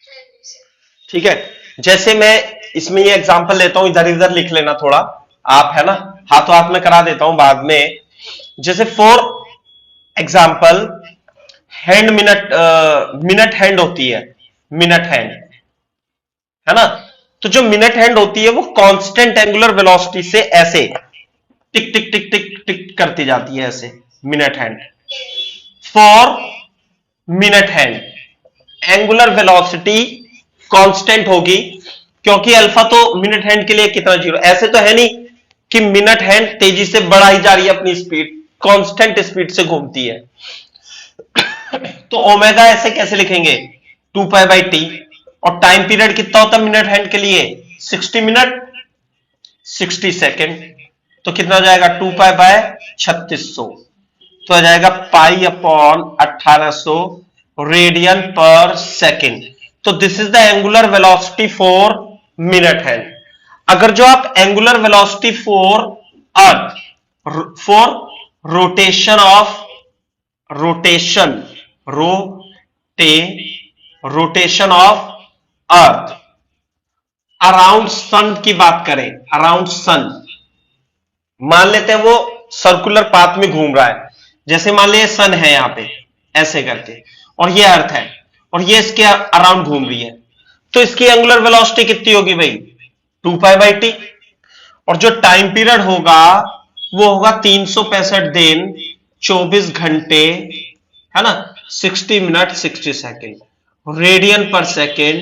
हाँ जी सर।
ठीक है, जैसे मैं इसमें ये एग्जांपल लेता हूं, इधर इधर लिख लेना थोड़ा आप, है ना? हाथों हाथ में करा देता हूं बाद में। जैसे for example, hand minute, minute hand होती है, मिनट हैंड, है ना? तो जो मिनट हैंड होती है वो कांस्टेंट एंगुलर वेलोसिटी से ऐसे टिक टिक टिक टिक टिक करती जाती है, ऐसे minute hand. For minute hand angular velocity constant होगी, क्योंकि अल्फा तो मिनट हैंड के लिए कितना, 0। ऐसे तो है नहीं कि मिनट हैंड तेजी से बढ़ाई जा रही है अपनी स्पीड, कांस्टेंट स्पीड से घूमती है। तो ओमेगा ऐसे कैसे लिखेंगे? 2 पाई बाय टी, और टाइम पीरियड कितना होता है मिनट हैंड के लिए? 60 मिनट, 60 सेकेंड। तो कितना हो जाएगा? 2 पाई बाय 3600, तो आ जाएगा पाई अपॉन 1800 रेडियन पर सेकेंड। तो this is the angular velocity for minute hand. अगर जो आप angular velocity for earth, for rotation of, rotation, रोटे rotation of earth around sun की बात करें, अराउंड सन, मान लेते हैं वो सर्कुलर पाथ में घूम रहा है, जैसे मान लिया सन है यहां पे ऐसे करके, और ये अर्थ है, और ये इसके अराउंड घूम रही है, तो इसकी एंगुलर वेलोसिटी कितनी होगी भाई? 2 पाई बाय टी। और जो टाइम पीरियड होगा वो होगा 365 दिन, 24 घंटे, है ना? 60 मिनट, 60 सेकेंड, रेडियन पर सेकेंड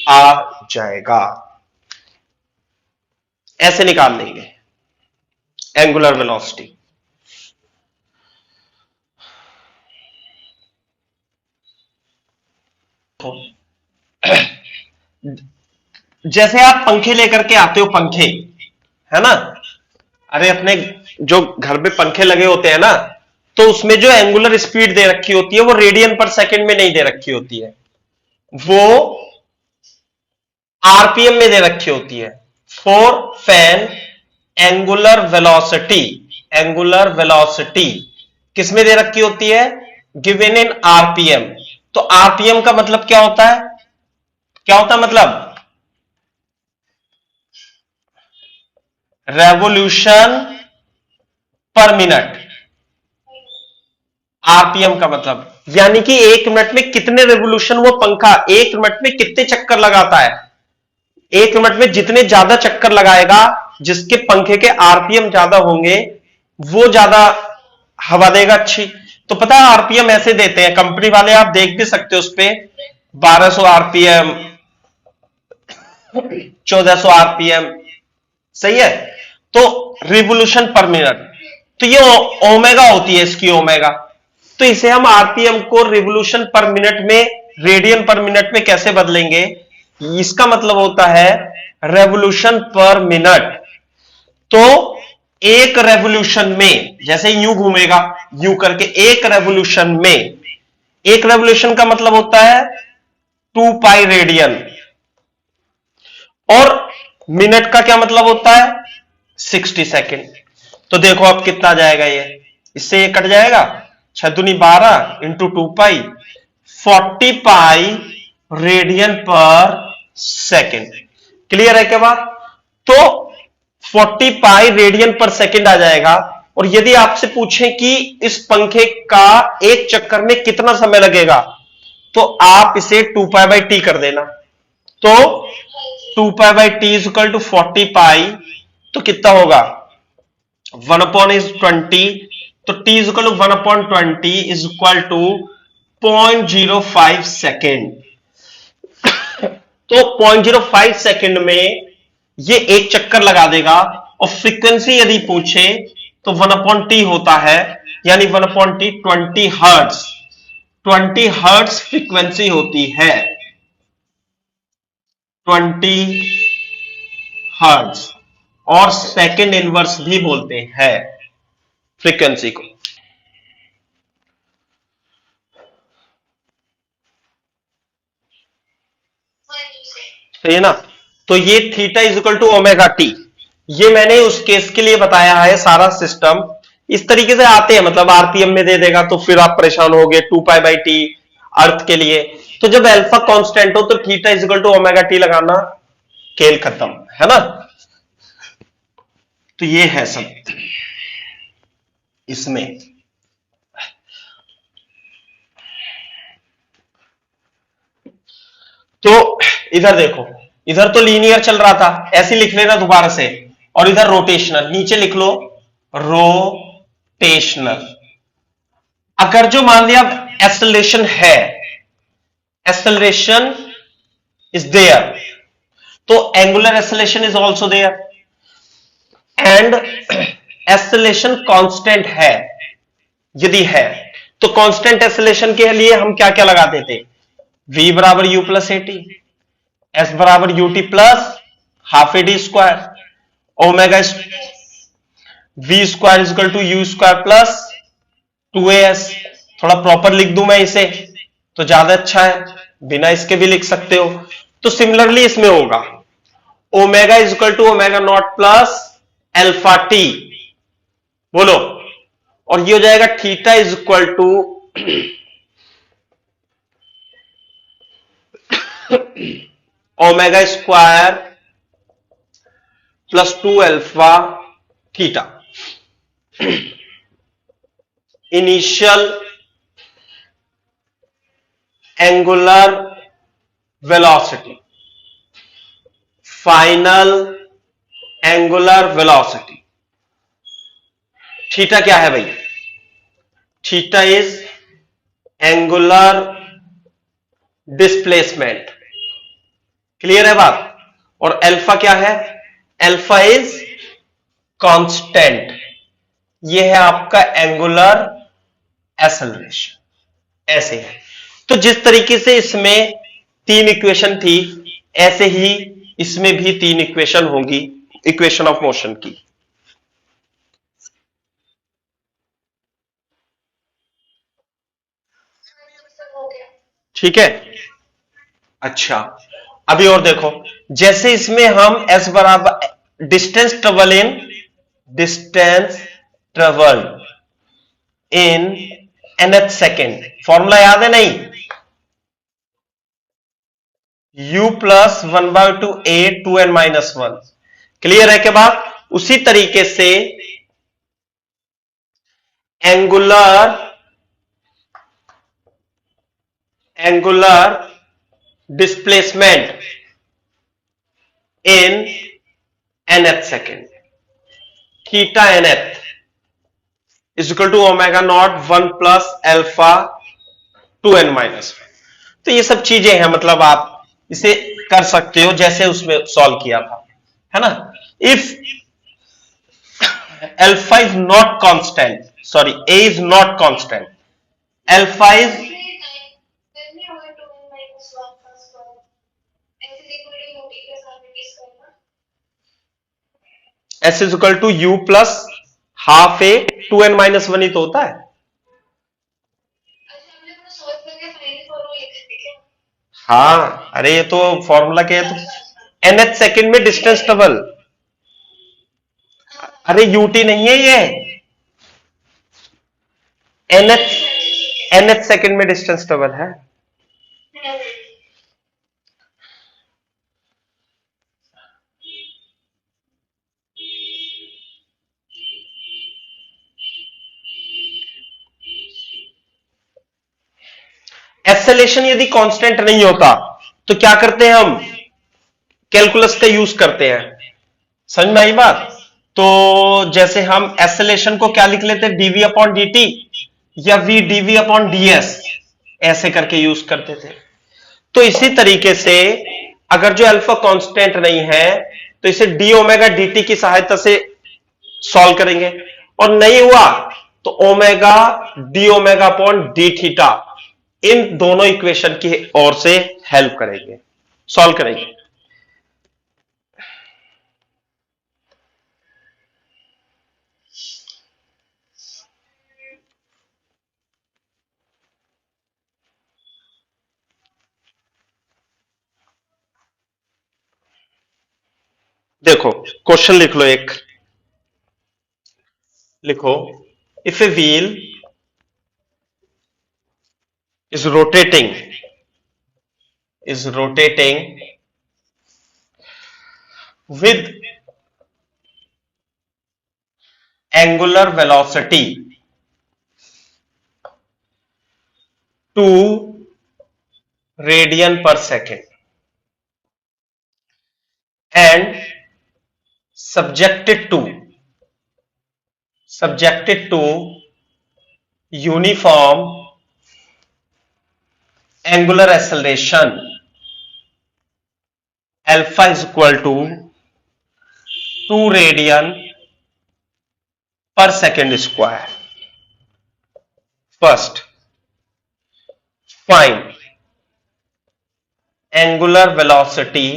आ जाएगा। ऐसे निकाल लेंगे, एंगुलर वेलोसिटी। जैसे आप पंखे लेकर के आते हो, पंखे, है ना, अरे अपने जो घर में पंखे लगे होते हैं ना, तो उसमें जो एंगुलर स्पीड दे रखी होती है वो रेडियन पर सेकंड में नहीं दे रखी होती है, वो आरपीएम में दे रखी होती है। For fan angular velocity, angular velocity किस में दे रखी होती है? Given in RPM. तो आरपीएम का मतलब क्या होता है? क्या होता है मतलब? रेवोल्यूशन पर मिनट। आरपीएम का मतलब यानी कि एक मिनट में कितने रेवोल्यूशन वो पंखा एक मिनट में कितने चक्कर लगाता है। एक मिनट में जितने ज्यादा चक्कर लगाएगा, जिसके पंखे के आरपीएम ज्यादा होंगे, वो ज्यादा हवा देगा अच्छी। तो पता है आरपीएम ऐसे देते हैं कंपनी वाले, आप देख भी सकते हो उस पे 1200 आरपीएम, 1400 आरपीएम, सही है। तो रिवोल्यूशन पर मिनट, तो ये ओमेगा होती है इसकी, ओमेगा। तो इसे हम आरपीएम को रिवोल्यूशन पर मिनट में, रेडियन पर मिनट में कैसे बदलेंगे? इसका मतलब होता है रेवोल्यूशन पर मिनट। तो एक रेवोल्यूशन में, जैसे यूं घूमेगा यूं करके, एक रेवोल्यूशन में, एक रेवोल्यूशन का मतलब होता है 2 पाई रेडियन, और मिनट का क्या मतलब होता है? 60 सेकेंड। तो देखो अब कितना जाएगा, ये इससे ये कट जाएगा, 6 दूनी 12 इंटू 2 पाई, 40 पाई रेडियन पर सेकेंड। क्लियर है क्या बात? तो 40 पाई रेडियन पर सेकेंड आ जाएगा। और यदि आपसे पूछें कि इस पंखे का एक चक्कर में कितना समय लगेगा, तो आप इसे 2 पाई बाई टी कर देना। तो 2 pi by T is equal to 40 pi, तो कितना होगा? 1 अपॉन इज 20, तो T is equal to 1 upon 20 is equal to 0.05 second. तो 0.05 सेकेंड में ये एक चक्कर लगा देगा। और फ्रीक्वेंसी यदि पूछे तो 1 अपॉन टी होता है, यानी 1 upon T 20 hertz, 20 hertz frequency होती है, 20 हर्ट्ज। और सेकेंड इनवर्स भी बोलते हैं फ्रीक्वेंसी को। सही है ना? तो ये theta is equal to omega T, ये मैंने उस केस के लिए बताया है। सारा सिस्टम इस तरीके से आते हैं, मतलब आरपीएम में दे देगा तो फिर आप परेशान होगे। 2 पाई बाई टी अर्थ के लिए, तो जब अल्फा कांस्टेंट हो तो theta is equal to omega t लगाना, खेल खत्म, है ना? तो ये है सब इसमें। तो इधर देखो, इधर तो लीनियर चल रहा था, ऐसे लिख लेना दोबारा से, और इधर रोटेशनल, नीचे लिख लो रोटेशनल। अगर जो मान लिया एक्सेलरेशन है, एक्सेलरेशन इज देयर, तो angular acceleration is also there, and acceleration constant है। यदि है तो कांस्टेंट एक्सेलरेशन के लिए हम क्या क्या लगाते थे? v बराबर u plus A T, S बराबर U T plus half A D square, omega v square equal to U square plus 2as। थोड़ा प्रॉपर लिख दूं मैं इसे तो ज्यादा अच्छा है, बिना इसके भी लिख सकते हो। तो सिमिलरली इसमें होगा omega is equal to omega naught plus alpha t, बोलो। और ये हो जाएगा theta is equal to omega square plus 2 alpha theta. Initial angular velocity, final angular velocity. Theta क्या है भाई? Theta is angular displacement. Clear है बात? और अल्फा क्या है? Alpha is constant. ये है आपका एंगुलर एक्सेलरेशन, ऐसे है। तो जिस तरीके से इसमें 3 इक्वेशन थी, ऐसे ही इसमें भी 3 इक्वेशन होंगी इक्वेशन ऑफ मोशन की।
सब हो गया।
ठीक है, अच्छा, अभी और देखो, जैसे इसमें हम s बराबर distance travel in nth second, formula याद है नहीं? u plus 1/2 a 2n-1, clear है के बाद? उसी तरीके से angular displacement in nth second, theta nth is equal to omega naught 1 plus alpha 2n-1। तो ये सब चीजें हैं, मतलब आप इसे कर सकते हो जैसे उसमें सॉल्व किया था, है ना? If alpha is not constant, sorry A is not constant, alpha is
करने होगा 2n-1 का स्क्वायर ऐसे इक्वल टू यूटी के साथ रिप्लेस करना।
S is equal to u plus half a 2n-1 ही तो होता है।
अच्छा हमने अपना सॉल्व करके फाइनल फॉर्मूला लिख दिया क्या?
हाँ, अरे ये तो फॉर्मूला के है, तो nth सेकंड में डिस्टेंस डबल, अरे यूटी नहीं है ये, nth सेकंड में डिस्टेंस डबल है। एक्सेलेरेशन यदि कांस्टेंट नहीं होता तो क्या करते हैं हम? कैलकुलस का यूज करते हैं, समझ में आई बात? तो जैसे हम एक्सेलेरेशन को क्या लिख लेते हैं, डीवी अपॉन dt या वी डीवी अपॉन ds, ऐसे करके यूज करते थे। तो इसी तरीके से अगर जो अल्फा कांस्टेंट नहीं है तो इसे डी ओमेगा dt की सहायता से सॉल्व करेंगे, और नहीं हुआ तो omega D omega upon D theta, इन दोनों इक्वेशन की ओर से हेल्प करेंगे, सॉल्व करेंगे। देखो क्वेश्चन लिख लो, एक लिखो, if a wheel is rotating with angular velocity 2 radian per second and subjected to uniform angular acceleration alpha is equal to 2 radian per second square. First, find angular velocity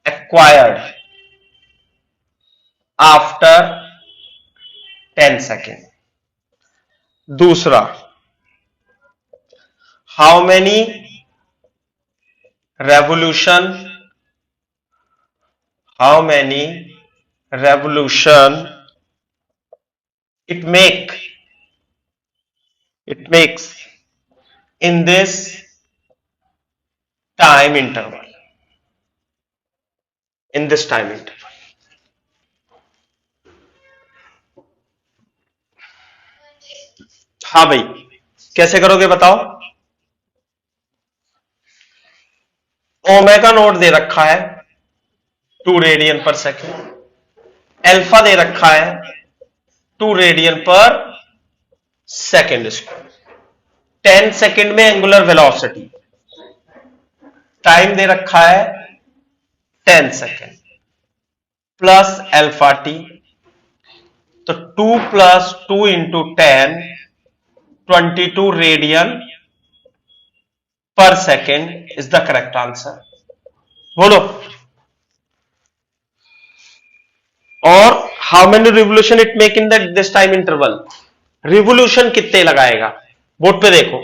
acquired after 10 seconds. दूसरा, how many revolution it makes in this time interval, हाँ भाई, कैसे करोगे बताओ? Omega naught दे रखा है 2 radian पर second, alpha दे रखा है 2 रेडियन पर सेकेंड स्क्वायर, 10 सेकेंड में एंगुलर वेलोसिटी, टाइम दे रखा है 10 सेकेंड, प्लस अल्फा टी, तो 2 प्लस 2 इंटू 10, 22 रेडियन पर second is the correct answer. बोलो, और how many revolution it make in that this time interval, revolution कितने लगाएगा। बोर्ड पे देखो,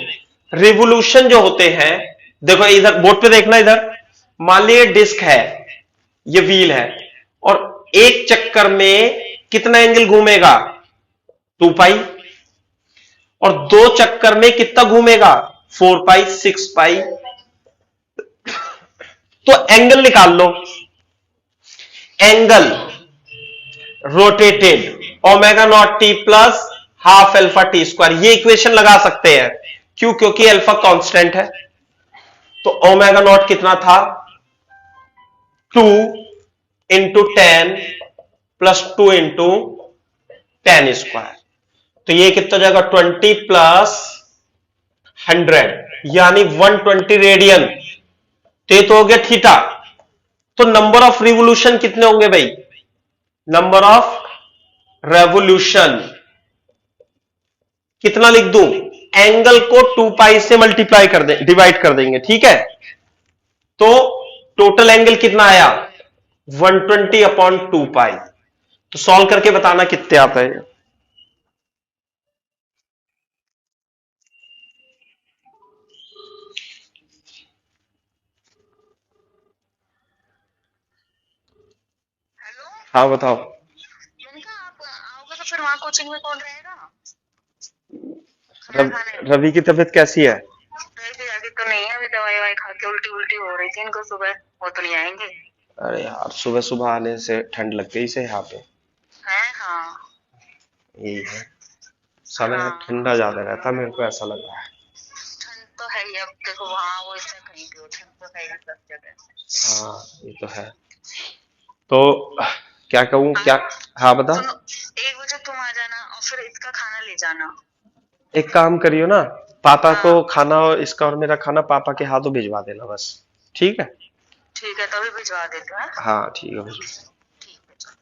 रिवोल्यूशन जो होते हैं, देखो इधर बोर्ड पे देखना, इधर मान लीजिए डिस्क है, ये व्हील है, और एक चक्कर में कितना एंगल घूमेगा, 2 पाई, और दो चक्कर में कितना घूमेगा, 4 पाई, 6 पाई। तो एंगल निकाल लो, angle rotated omega not T plus half alpha T square, ये इक्वेशन लगा सकते हैं। क्यों? क्योंकि अल्फा कांस्टेंट है। तो ओमेगा नॉट कितना था, 2 इंटू 10 प्लस 2 इंटू 10 स्क्वायर, तो ये कितना जाएगा, 20 प्लस 100 यानी 120 रेडियन। तो ये तो हो गया थीटा। तो नंबर ऑफ रिवोल्यूशन कितने होंगे भाई, नंबर ऑफ रेवोल्यूशन कितना लिख दूं, एंगल को 2 पाई से मल्टीप्लाई कर दे, डिवाइड कर देंगे, ठीक है। तो टोटल एंगल कितना आया, 120 अपॉन 2 पाई। तो सॉल्व करके बताना कितने आता है।
हेलो,
हाँ बताओ।
मैंने कहा आप आओगे तो फिर वहाँ कोचिंग में कौन रहेगा खाना खाने।
रवि की तबीयत कैसी है?
रवि अभी तो नहीं है, अभी दवाई ववाई खा के उल्टी उल्टी हो रही थी इनको सुबह, वो तो नहीं आएंगे।
अरे यार, सुबह सुबह आने से ठंड लग गई से यहाँ पे।
है हाँ।
यही है, साला यहाँ
हाँ,
ठंडा ज्यादा रहता है, मेरे को ऐसा लग रहा है।
ठंड तो है ही, अब देखो वहाँ वो इससे कहीं भी हो, ठंड तो है ही सब जगह।
हाँ ये तो है। तो क्या कहूँ क्या, हाँ बता।
सुनो, 1 बजे तुम आ जाना और फिर इसका खाना ले जाना।
एक काम करियो ना, पापा को
हाँ
खाना, और इसका और मेरा खाना पापा के हाथों भिजवा देना बस, ठीक है।
ठीक है, तभी भिजवा देते हैं।
हाँ ठीक है भिजवा।
ठीक है चलो।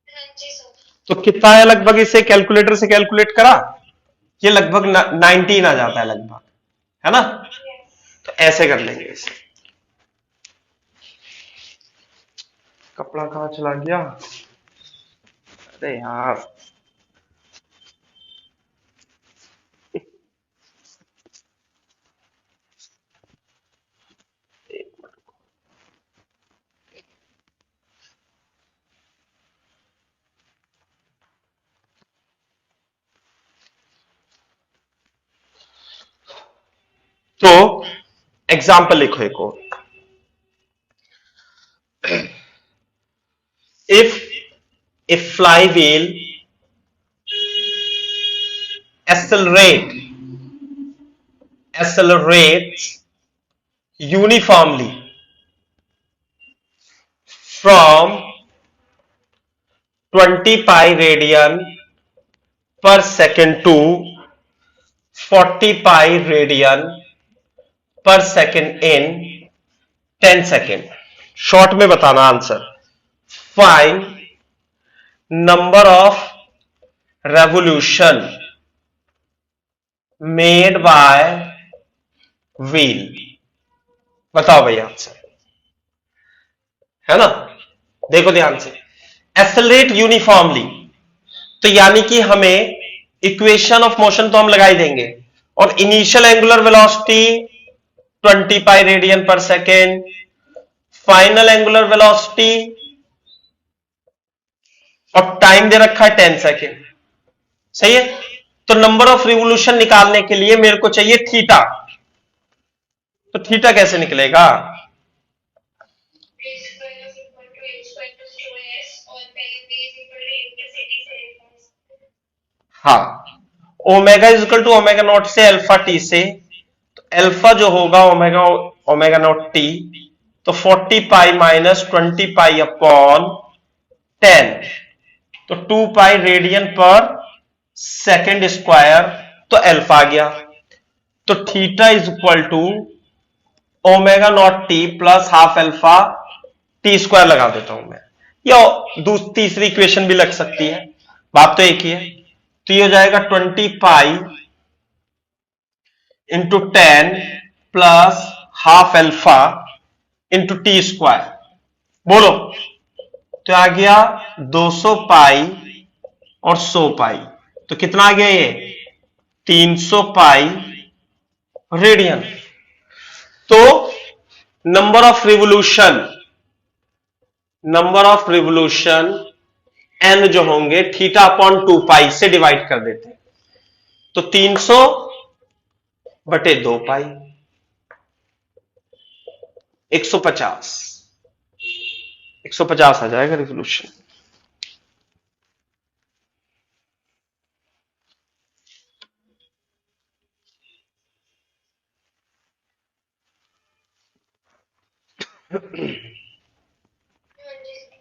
हाँ जी सर।
तो कितना है लगभग, इसे कैलकुलेटर से कैलकुलेट करा, ये लगभग 19 आ जाता है लगभग, है ना। तो ऐसे कर लेंगे इसे। कपड़ा कहाँ चला गया, अरे यार। तो एग्जाम्पल लिखो एक और, if a flywheel accelerates uniformly from 20 pi radian per second to 40 pi radian per second in 10 second, short में बताना answer. Find number of revolution made by wheel, बताओ भैया आंसर, है ना। देखो ध्यान से, एक्सेलरेट यूनिफॉर्मली, तो यानी कि हमें इक्वेशन ऑफ मोशन तो हम लगा ही देंगे, और इनिशियल एंगुलर वेलोसिटी 20 पाई रेडियन पर सेकेंड, फाइनल एंगुलर वेलोसिटी और टाइम दे रखा है 10 सेकेंड, सही है। तो नंबर ऑफ रिवोल्यूशन निकालने के लिए मेरे को चाहिए थीटा, तो थीटा कैसे निकलेगा,
A square is equal to H square plus 2S और पहले B is equal to intensity से डिफरेंस।
हाँ, omega is equal to omega naught से अल्फा टी से, तो अल्फा जो होगा ओमेगा ओमेगा नॉट टी, तो 40 पाई माइनस 20 पाई अपॉन 10, तो 2 पाई रेडियन पर सेकेंड स्क्वायर, तो अल्फा आ गया। तो theta is equal to omega not T plus half alpha T square लगा देता हूं मैं, या तीसरी इक्वेशन भी लग सकती है, बात तो एक ही है। तो ये हो जाएगा 20 pi into 10 plus half alpha into T square. बोलो, तो आ गया 200 पाई और 100 पाई, तो कितना आ गया ये 300 पाई रेडियन। तो नंबर ऑफ रिवोल्यूशन एन जो होंगे थीटा अपॉन 2 पाई से डिवाइड कर देते हैं, तो 300 बटे 2 पाई 150, 150 आ जाएगा रिवोल्यूशन।
हाँ जी सर।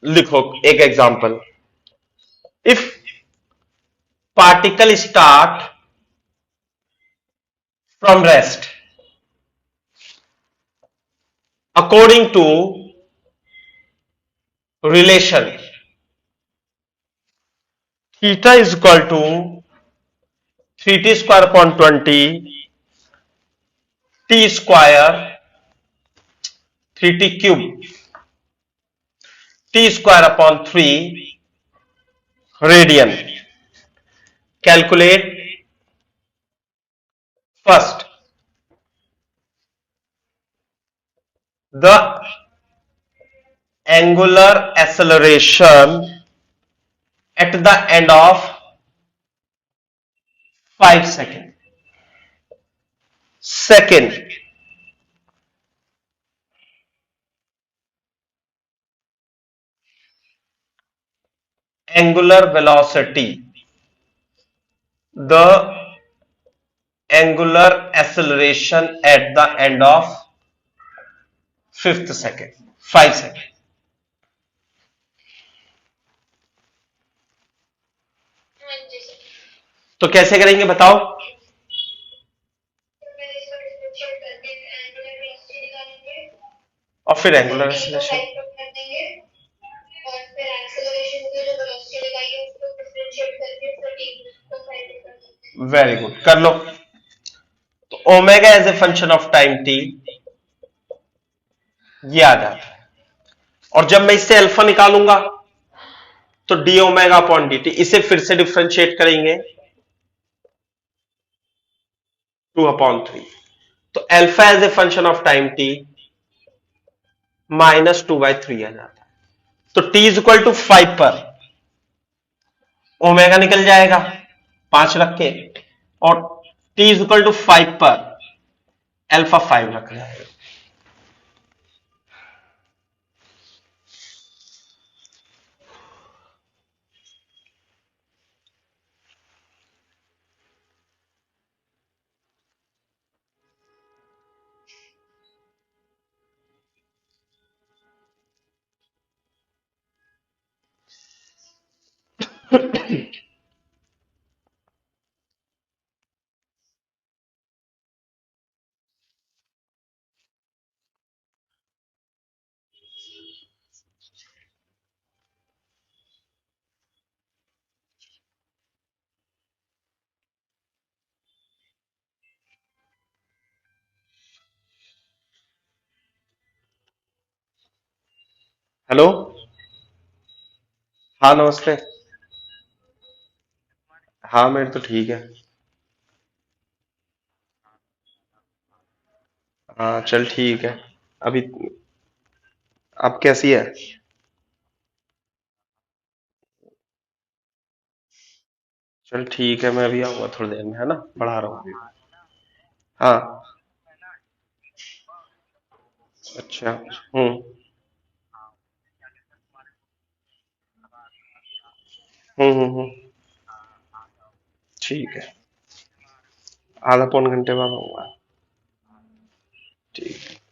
लिखो एक example. If particle start from rest according to relation theta is equal to 3t square upon 20 t square 3t cube t square upon 3 radian. Calculate first the angular acceleration at the end of 5 second. Second, angular velocity, the angular acceleration at the end of fifth second, 5 second.
हाँ जी sir.
तो कैसे करेंगे बताओ?
तो पहले इसको differentiate करके एंगुलर वेलोसिटी निकालेंगे,
और फिर
फिर
एंगुलर
t को
एक्सेलरेशन।
5 पर कर देंगे और फिर एक्सेलरेशन की जो वेलोसिटी लगाई है उसको डिफरेंशिएट करके फिर t को 5 पर कर देंगे।
वेरी गुड, कर लो। तो omega as a function of time t, ये आ जाता है। और जब मैं इससे अल्फा निकालूंगा तो d omega upon D t, इसे फिर से डिफरेंशिएट करेंगे 2/3। तो alpha as a function of time t -2/3 आ जाता है। तो टी इज इक्वल टू 5 पर ओमेगा निकल जाएगा 5 रख के, और टी इज इक्वल टू 5 पर अल्फा 5 रख जाएगा। हेलो, हाँ नमस्ते। हाँ मेरे तो ठीक है। हाँ चल ठीक है। अभी अब कैसी है? चल ठीक है, मैं अभी आऊंगा थोड़ी देर में, है ना, पढ़ा रहा हूँ अभी। हाँ। अच्छा। हम्म। हम्म। ठीक है, आधा पौन घंटे बाद आऊंगा। ठीक है।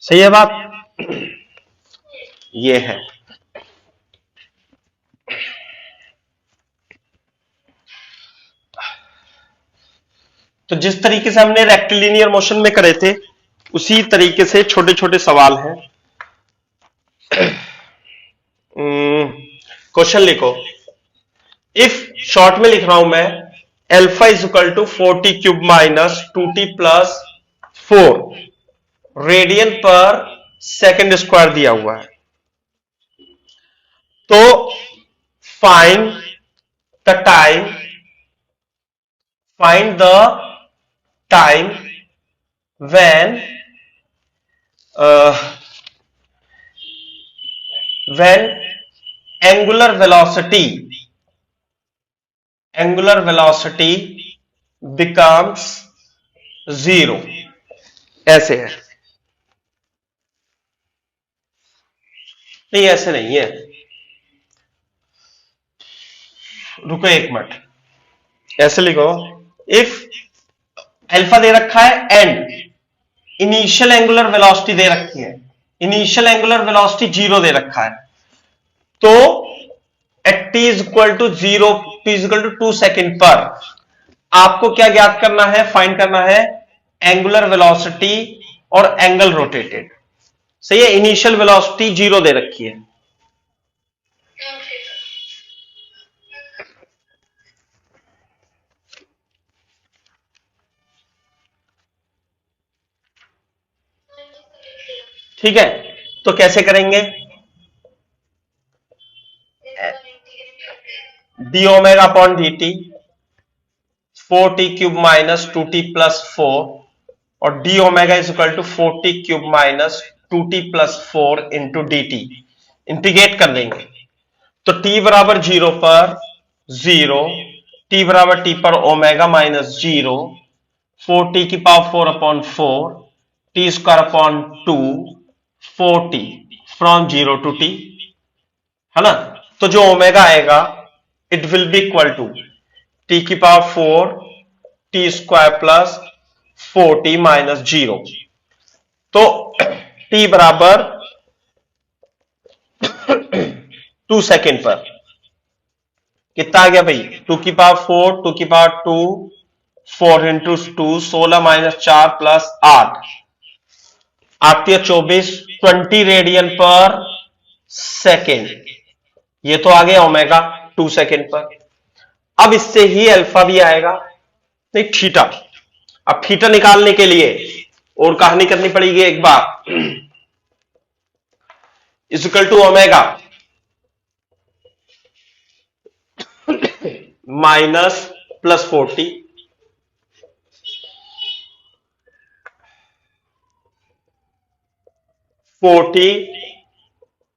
सही है बात। ये है। तो जिस तरीके से हमने रेक्टिलिनियर मोशन में करे थे उसी तरीके से छोटे छोटे सवाल हैं। क्वेश्चन लिखो। इफ शॉर्ट में लिख रहा हूं मैं, alpha is equal to 4t cube minus 2t plus 4 radian पर सेकेंड स्क्वायर दिया हुआ है, तो find the time, find the time when when angular velocity becomes zero। ऐसे है, नहीं ऐसे नहीं है, रुको एक मिनट, ऐसे लिखो। इफ अल्फा दे रखा है एंड इनिशियल एंगुलर वेलोसिटी दे रखी है, इनिशियल एंगुलर वेलोसिटी 0 दे रखा है, तो at t is equal to 0, t is equal to 2 second पर आपको क्या ज्ञात करना है, फाइंड करना है एंगुलर वेलोसिटी और एंगल रोटेटेड। सही है, इनिशियल वेलोसिटी 0 दे रखी है। ठीक है, तो कैसे करेंगे? D omega upon D t 4t cube minus 2t plus 4 और d omega is equal to 4t cube minus 2t plus 4 into d t. Integrate कर देंगे तो t बराबर 0 पर 0, t बराबर t पर ओमेगा माइनस 0, 4t की power 4 upon 4, T square upon 2, 4t from 0 to t, है ना। तो जो ओमेगा आएगा it will be equal to T की power 4 T square plus 4t minus 0। तो t बराबर 2 सेकेंड पर कितना आ गया भाई, 2 की पावर 4, 2 की पावर 2, 4 इंटू 2, 16 माइनस 4 प्लस 8 आती है 24, 20 रेडियन पर सेकेंड। ये तो आ गया ओमेगा 2 सेकेंड पर। अब इससे ही अल्फा भी आएगा, नहीं थीटा। अब थीटा निकालने के लिए और कहानी करनी पड़ेगी एक बार, is equal to omega minus plus 40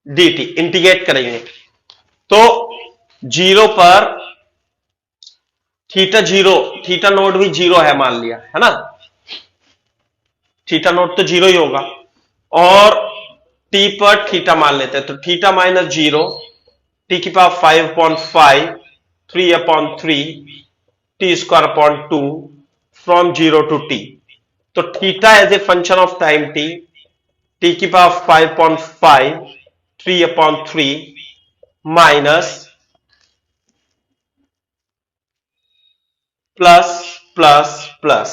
dt integrate करेंगे तो 0 पर थीटा 0, थीटा नोट भी 0 है मान लिया, है ना, थीटा नोट तो 0 ही होगा, और t पर थीटा मान लेते हैं तो थीटा माइनस 0, t की power 5 upon 5, 3 upon 3, t square upon 2 from 0 to t। तो theta as a function of time t, t की power 5 upon 5, 3 upon 3 minus plus plus plus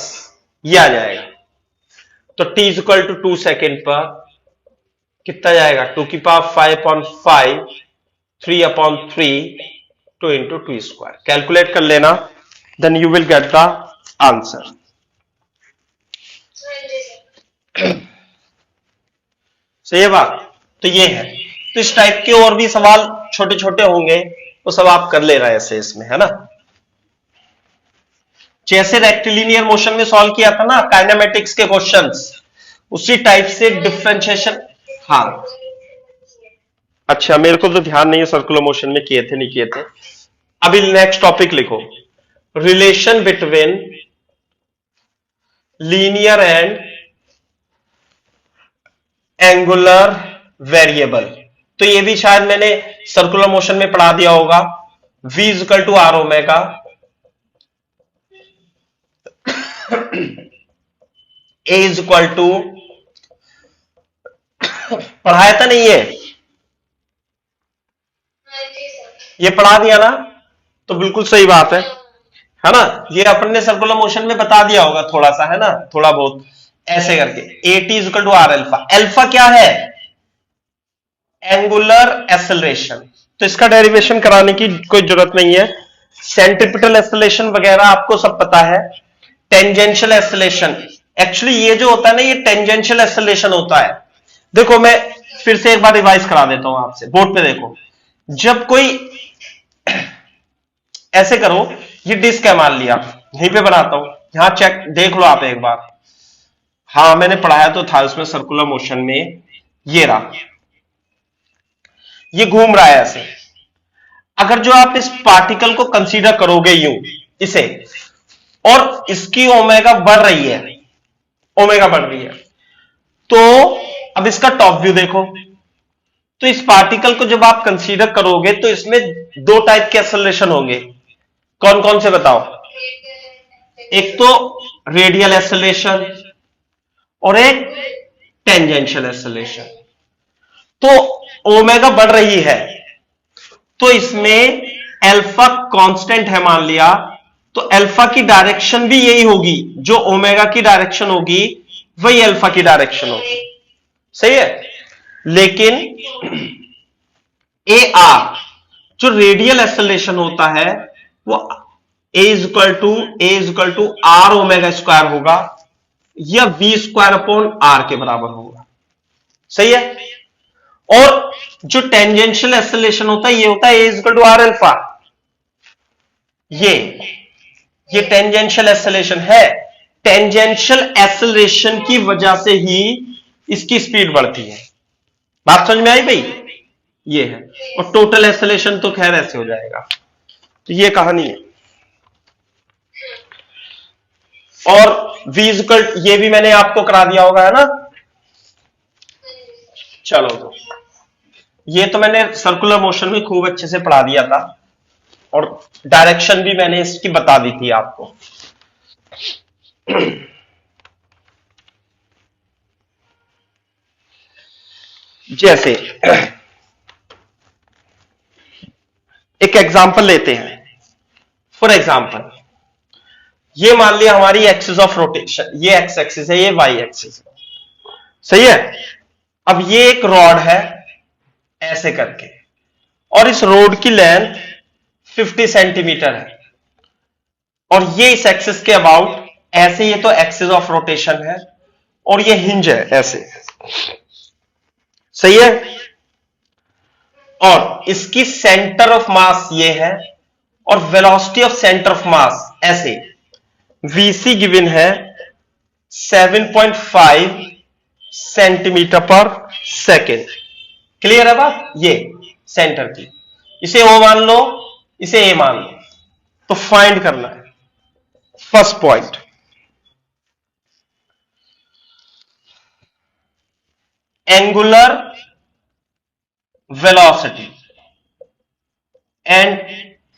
ये आ जाएगा। तो t is equal to 2 second पर कितना जाएगा, 2 की power 5 upon 5, 3 upon 3, 2 into 2 square. Calculate कर लेना, then you will get the answer. सही है बात। तो ये है, तो इस टाइप के और भी सवाल छोटे छोटे होंगे, वो सब आप कर ले रहे हैं ऐसे इसमें, है ना। जैसे रेक्टिलिनियर मोशन में सॉल्व किया था ना काइनेमेटिक्स के क्वेश्चंस, उसी टाइप से डिफरेंशिएशन। हाँ अच्छा, मेरे को तो ध्यान नहीं है सर्कुलर मोशन में किए थे नहीं किए थे। अभी नेक्स्ट टॉपिक लिखो, relation between linear and angular variable. तो ये भी शायद मैंने सर्कुलर मोशन में पढ़ा दिया होगा। v equal to are omega, a is equal to, पढ़ाया था नहीं
हाँ जी सर।
ये पढ़ा दिया ना, तो बिल्कुल सही बात है ना। ये अपन ने सर्कुलर मोशन में बता दिया होगा थोड़ा सा, है ना, थोड़ा बहुत ऐसे करके। A t is equal to r alpha. Alpha क्या है? Angular acceleration. तो इसका डेरिवेशन कराने की कोई जरूरत नहीं है। सेंट्रिपिटल एक्सेलरेशन वगैरह आपको सब पता है। टेंजेंशियल एक्सेलरेशन, एक्चुअली ये जो होता है ना, ये टेंजेंशियल एक्सेलरेशन होता है। देखो मैं फिर से एक बार रिवाइज करा देता हूं आपसे, बोर्ड पे देखो। जब कोई ऐसे करो, ये डिस्क है मान लिया, यहीं पे बनाता हूं, यहां चेक देख लो आप एक बार। हाँ मैंने पढ़ाया तो था उसमें सर्कुलर मोशन में। ये रहा, ये घूम रहा है ऐसे। अगर जो आप इस पार्टिकल को कंसीडर करोगे यूं इसे, और इसकी ओमेगा बढ़ रही है, ओमेगा बढ़ रही है, तो अब इसका टॉप व्यू देखो। तो इस पार्टिकल को जब आप कंसीडर करोगे तो इसमें दो टाइप के एक्सेलरेशन होंगे। कौन कौन से बताओ? एक तो रेडियल एक्सेलरेशन और एक टेंजेंशियल एक्सेलरेशन। तो ओमेगा बढ़ रही है, तो इसमें अल्फा कांस्टेंट है मान लिया, तो अल्फा की डायरेक्शन भी यही होगी, जो ओमेगा की डायरेक्शन होगी वही अल्फा की डायरेक्शन होगी। सही है। लेकिन ए आर जो रेडियल एक्सेलरेशन होता है वो A is equal to are omega square होगा, या वी स्क्वायर अपॉन आर के बराबर होगा। सही है। और जो टेंजेंशियल एक्सेलरेशन होता है ये होता है A is equal to R alpha. ये टेंजेंशियल एक्सेलरेशन है। टेंजेंशियल एक्सेलरेशन की वजह से ही इसकी स्पीड बढ़ती है। बात समझ में आई भाई? ये है। और टोटल एक्सेलरेशन तो खैर ऐसे हो जाएगा। तो ये कहानी है। और v इक्वल, ये भी मैंने आपको करा दिया होगा, है ना। चलो तो ये तो मैंने सर्कुलर मोशन में खूब अच्छे से पढ़ा दिया था, और डायरेक्शन भी मैंने इसकी बता दी थी आपको। जैसे एक एग्जांपल लेते हैं। फॉर एग्जांपल ये मान लिया हमारी एक्सिस ऑफ रोटेशन, ये एक्स एक्सिस है, ये वाई एक्सिस है। सही है। अब ये एक रॉड है ऐसे करके, और इस रोड की लेंथ 50 सेंटीमीटर है, और ये इस एक्सिस के अबाउट ऐसे, ये तो एक्सिस ऑफ रोटेशन है, और ये हिंज है ऐसे। सही है। और इसकी सेंटर ऑफ मास ये है, और velocity of centre of mass ऐसे। वीसी गिवन है 7.5 सेंटीमीटर पर सेकेंड। क्लियर है बात? ये सेंटर की, इसे ओ मान लो, इसे ए मान लो। तो फाइंड करना है first point, angular velocity and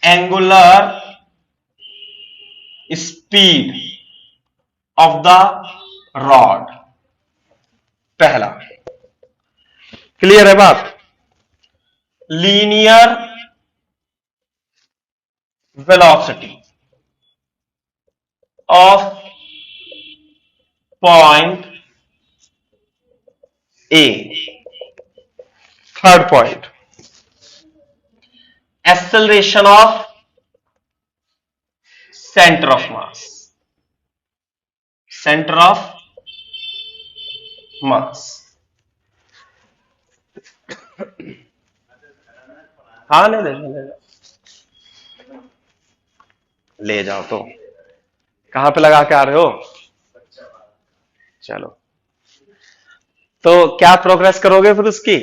angular speed of the rod. पहला, क्लियर है बात? Linear velocity of point A. Third point, acceleration of centre of mass, centre of मास। हाँ ले ले जाओ। तो कहां पे लगा के आ रहे हो? चलो, तो क्या प्रोग्रेस करोगे फिर उसकी?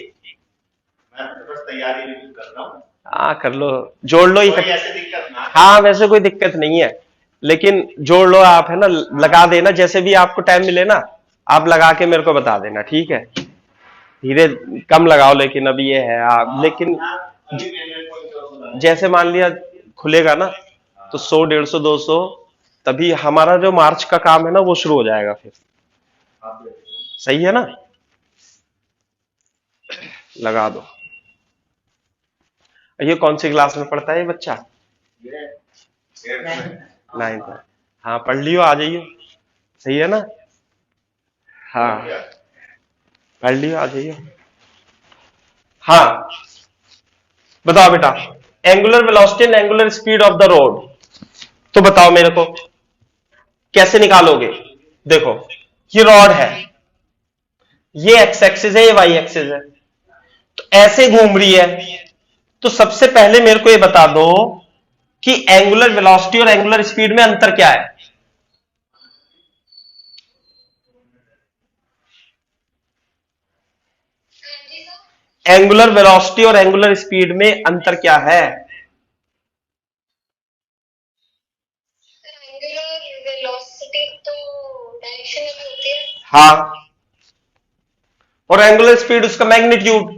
मैं तो बस तैयारी कर रहा हूँ।
हाँ कर लो, जोड़ लो
कोई
इकट्ठे।
ऐसे दिक्कत ना।
हाँ वैसे कोई दिक्कत नहीं है, लेकिन जोड़ लो आप, है ना, लगा देना, जैसे भी आपको टाइम मिले ना आप लगा के मेरे को बता देना, ठीक है। धीरे कम लगाओ, लेकिन अभी ये है आप, लेकिन
अभी मैंने कोई करूंगा
जैसे मान लिया खुलेगा ना तो 100, 150, 200, तभी हमारा जो मार्च का काम है ना वो शुरू हो जाएगा फिर।
आप
सही है ना, लगा दो। ये कौन सी क्लास में पढ़ता है ये बच्चा?
ये एट में
9th में। हाँ पढ़ लियो, आ जाइयो, सही है ना। हाँ पढ़ लियो, आ जाइयो। हाँ बताओ बेटा, angular velocity and angular speed of the road, तो बताओ मेरे को कैसे निकालोगे। देखो ये रॉड है, ये एक्स एक्सिस है, ये वाई एक्सिस है, तो ऐसे घूम रही है, तो सबसे पहले मेरे को ये बता दो कि एंगुलर वेलोसिटी और एंगुलर स्पीड में अंतर क्या है।
हाँ जी सर।
एंगुलर वेलोसिटी और एंगुलर स्पीड में अंतर क्या है?
एंगुलर वेलोसिटी तो डायरेक्शन में होती है।
हाँ, और एंगुलर स्पीड उसका मैग्नीट्यूड।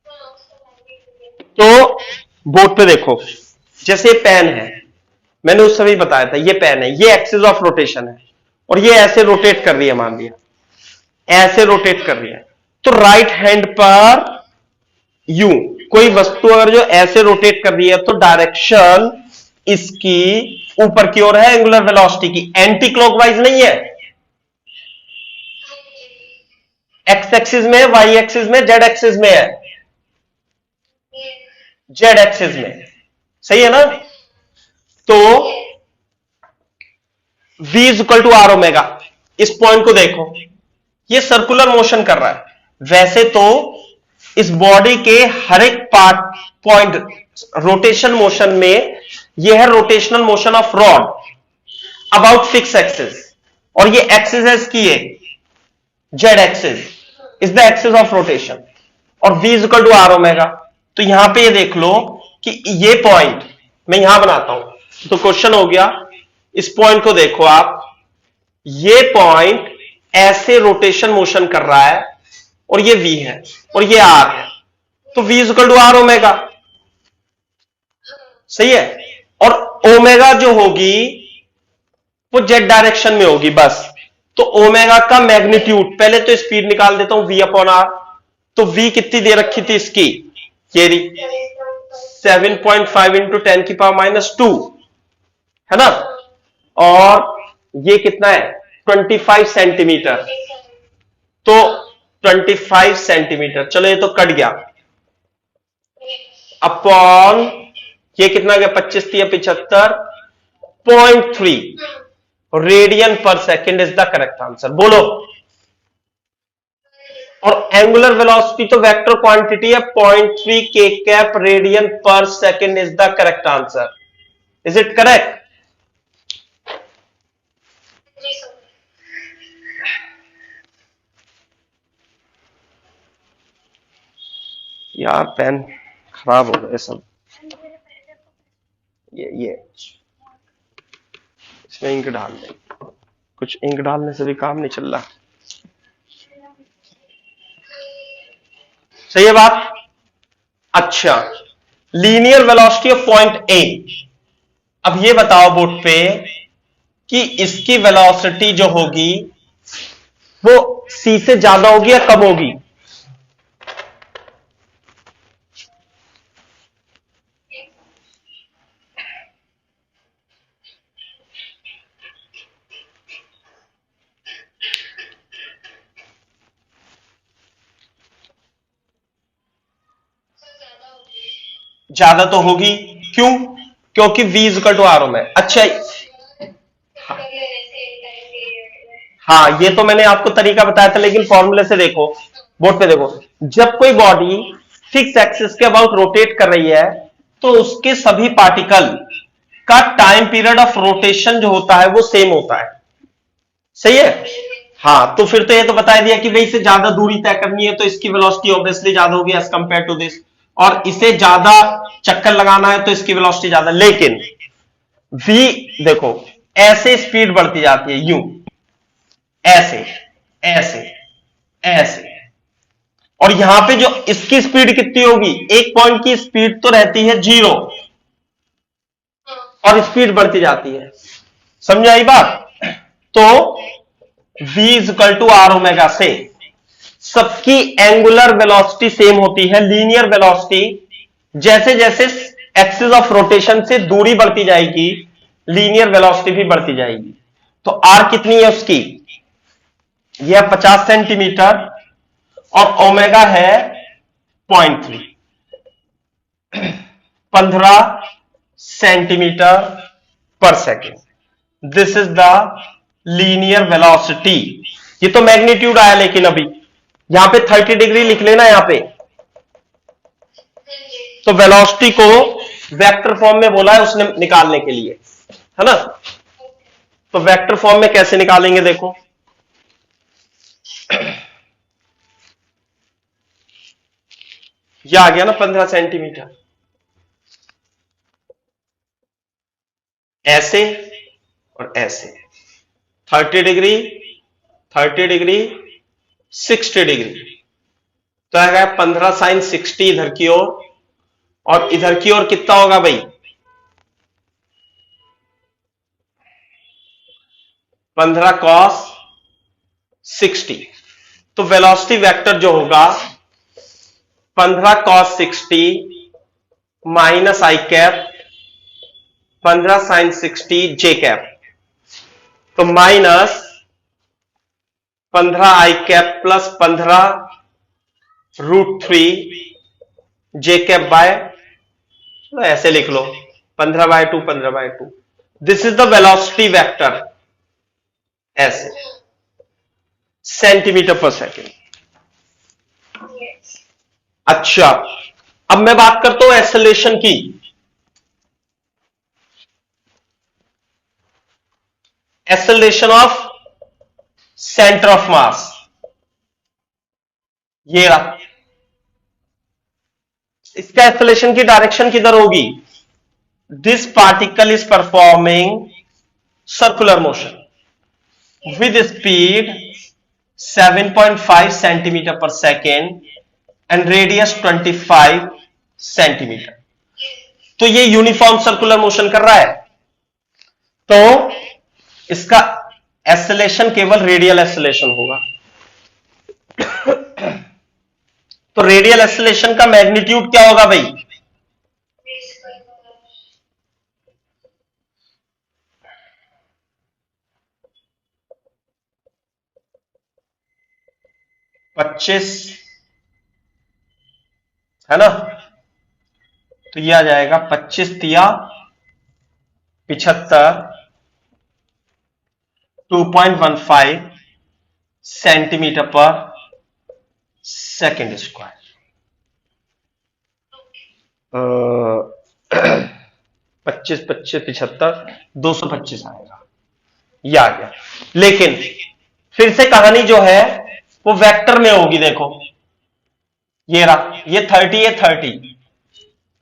हाँ उसका magnitude है।
तो बोर्ड पे देखो, जैसे पेन है, मैंने उस समय बताया था, ये पेन है, ये एक्सिस ऑफ रोटेशन है, और ये ऐसे रोटेट कर रही है, मान लिया ऐसे रोटेट कर रही है, तो राइट हैंड पर यू कोई वस्तु अगर जो ऐसे रोटेट कर रही है तो डायरेक्शन इसकी ऊपर की ओर है, एंगुलर वेलोसिटी की, एंटी क्लॉकवाइज नहीं है।
हाँ जी।
एक्स एक्सिस में, वाई एक्सिस में, जेड एक्सिस में है,
ये
जेड एक्सिस में, सही है ना। तो v is equal to are omega, इस पॉइंट को देखो, ये सर्कुलर मोशन कर रहा है, वैसे तो इस बॉडी के हर एक पार्ट पॉइंट रोटेशन मोशन में, यह है rotational motion of rod about fix axis, और ये एक्सिस है इसकी, ये z axis is the axis of rotation, और v is equal to are omega. तो यहां पे ये देख लो कि ये पॉइंट मैं यहां बनाता हूं, तो क्वेश्चन हो गया, इस पॉइंट को देखो आप, ये पॉइंट ऐसे रोटेशन मोशन कर रहा है, और ये v है और ये r है, तो v is equal to are omega, सही है। और ओमेगा जो होगी वो जेड डायरेक्शन में होगी बस, तो ओमेगा का मैग्नीट्यूड, पहले तो स्पीड निकाल देता हूं v अपॉन आर, तो v कितनी दे रखी थी इसकी, ये 7.5 इंटू 10 की पावर -2 है ना, और ये कितना है 25 सेंटीमीटर, तो 25 सेंटीमीटर, चलो ये तो कट गया, अपॉन ये कितना गया 25 या 75.3 रेडियन पर second is the correct answer, बोलो। और एंगुलर वेलोसिटी तो वेक्टर क्वांटिटी है, 0.3 के कैप रेडियन पर second is the correct answer, is it correct?
जी सर।
यार पेन खराब हो गए सब, ये इसमें इंक डाल दे, कुछ इंक डालने से भी काम नहीं चल रहा, सही है बात। अच्छा, linear velocity of point A, अब ये बताओ बोर्ड पे कि इसकी वेलोसिटी जो होगी वो सी से ज्यादा होगी या कम होगी? ज्यादा तो होगी, क्यों? क्योंकि v is equal to R ओम है। अच्छा हाँ, ये तो मैंने आपको तरीका बताया था, लेकिन फॉर्मूले से देखो, बोर्ड पे देखो, जब कोई बॉडी फिक्स एक्सिस के अबाउट रोटेट कर रही है तो उसके सभी पार्टिकल का टाइम पीरियड ऑफ रोटेशन जो होता है वो सेम होता है, सही है। हाँ, तो फिर तो ये तो बता दिया कि भाई इसे ज्यादा दूरी तय करनी है तो इसकी वेलोसिटी ऑब्वियसली ज्यादा होगी एज कंपेयर टू दिस, और इसे ज्यादा चक्कर लगाना है तो इसकी वेलोसिटी ज्यादा, लेकिन v देखो ऐसे स्पीड बढ़ती जाती है, यूं, ऐसे ऐसे ऐसे, और यहां पे जो इसकी स्पीड कितनी होगी, एक पॉइंट की स्पीड तो रहती है 0 और स्पीड बढ़ती जाती है। समझ आई बात? तो v is equal to are omega से सबकी एंगुलर वेलोसिटी सेम होती है, लीनियर वेलोसिटी जैसे जैसे एक्सिस ऑफ रोटेशन से दूरी बढ़ती जाएगी लीनियर वेलोसिटी भी बढ़ती जाएगी। तो आर कितनी है उसकी, यह 50 सेंटीमीटर और ओमेगा है 0.3, 15 सेंटीमीटर पर second. This is the linear velocity. ये तो मैग्नीट्यूड आया, लेकिन अभी यहां पे 30 डिग्री लिख लेना यहां पे। तो वेलोसिटी को वेक्टर फॉर्म में बोला है उसने निकालने के लिए, है ना? तो वेक्टर फॉर्म में कैसे निकालेंगे देखो, यह आ गया ना 15 सेंटीमीटर, ऐसे और ऐसे, 30 डिग्री 30 डिग्री 60 डिग्री, तो आ गया 15 साइन 60 इधर की ओर, और इधर की ओर कितना होगा भाई, 15 कॉस 60। तो वेलोसिटी वेक्टर जो होगा 15 कॉस 60 माइनस आई कैप 15 साइन 60 जे कैप, तो minus 15 I cap plus 15√3 J cap by, ऐसे लिख लो 15/2 15/2। This is the velocity vector, ऐसे सेंटीमीटर पर सेकेंड। अच्छा, अब मैं बात करता हूं एक्सेलरेशन की। एक्सेलरेशन ऑफ सेंटर ऑफ मास, ये रहा, इसका एक्सेलरेशन की डायरेक्शन किधर होगी, this particle is performing circular motion with speed 7.5 centimetre पर सेकेंड एंड रेडियस 25 सेंटीमीटर। तो ये यूनिफॉर्म सर्कुलर मोशन कर रहा है, तो इसका एक्सेलरेशन केवल रेडियल एक्सेलरेशन होगा। तो रेडियल एक्सेलरेशन का मैग्नीट्यूड क्या होगा भाई, पच्चीस, है ना? तो यह आ जाएगा 25 तिया 75, 2.15 सेंटीमीटर पर सेकेंड स्क्वायर। 25 25 75 225 आएगा, यह आ गया। लेकिन फिर से कहानी जो है वो वेक्टर में होगी। देखो ये रहा, ये 30 ये 30,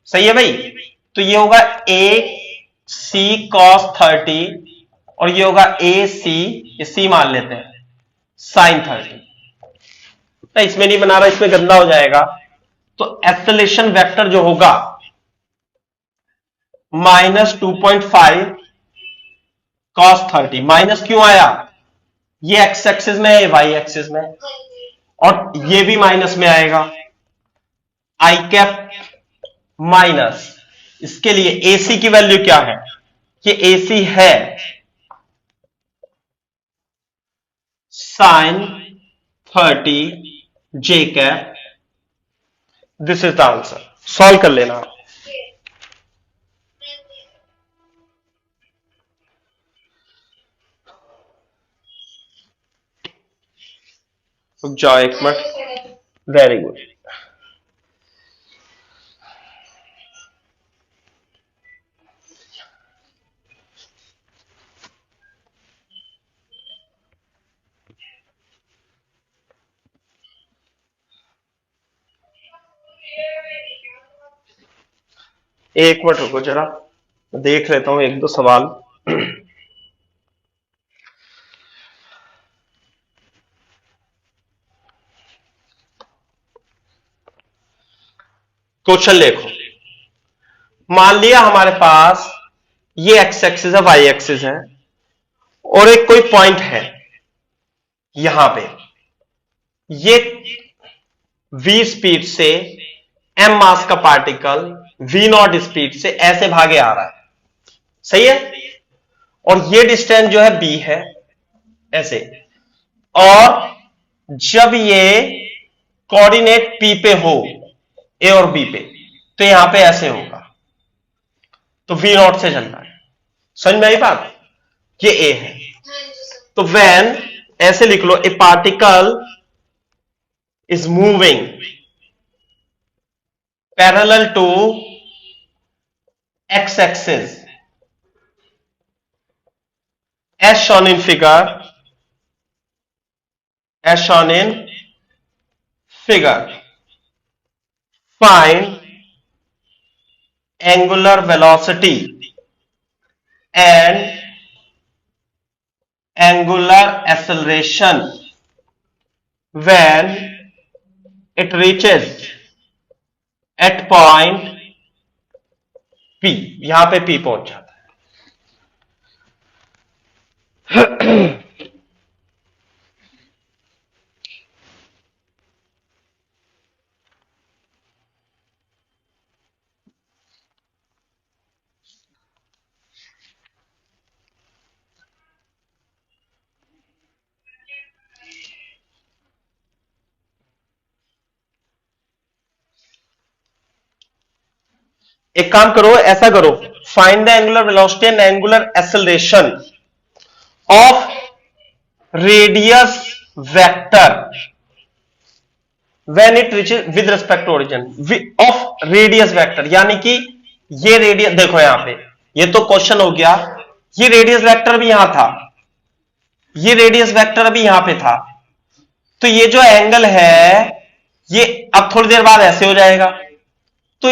सही है भाई? तो ये होगा ए सी कॉस 30 और ये होगा ए सी, ये सी मान लेते हैं, साइन 30। नहीं इसमें नहीं बना रहा, इसमें गंदा हो जाएगा। तो एक्सेलरेशन वेक्टर जो होगा -2.5 कॉस 30, माइनस क्यों आया, ये एक्स एक्सिस में है, ये वाई एक्सिस में है, और ये भी माइनस में आएगा। आई कैप माइनस, इसके लिए एसी की वैल्यू क्या है, ये एसी है sine 30 j cap. This is the answer, solve कर लेना। रुक जाओ एक मिनट, वेरी गुड। एक मिनट रुको जरा, देख लेता हूं एक दो सवाल। क्वेश्चन देखो, मान लिया हमारे पास ये एक्स एक्सिस है, वाई एक्सिस है, और एक कोई पॉइंट है यहां पे, ये v स्पीड से m मास का पार्टिकल v नॉट स्पीड से ऐसे भागे आ रहा है, सही है, और ये डिस्टेंस जो है b है ऐसे, और जब ये कोऑर्डिनेट p पे हो, a और b पे, तो यहां पे ऐसे होगा, तो v नॉट से चलना है। समझ में आई बात? ये a है,
हाँ जी सर।
तो व्हेन, ऐसे लिख लो, A particle is moving parallel to x axis as shown in figure, find angular velocity and angular acceleration when it reaches at point P। यहां पे P पहुंच जाता है। एक काम करो, ऐसा करो, find the angular velocity and angular acceleration of radius vector when it reaches with respect to origin of radius vector, यानी कि ये रेडियस देखो, यहां पे ये तो क्वेश्चन हो गया, ये रेडियस वेक्टर भी यहां था, ये रेडियस वेक्टर भी यहां पे था, तो ये जो एंगल है ये अब थोड़ी देर बाद ऐसे हो जाएगा, तो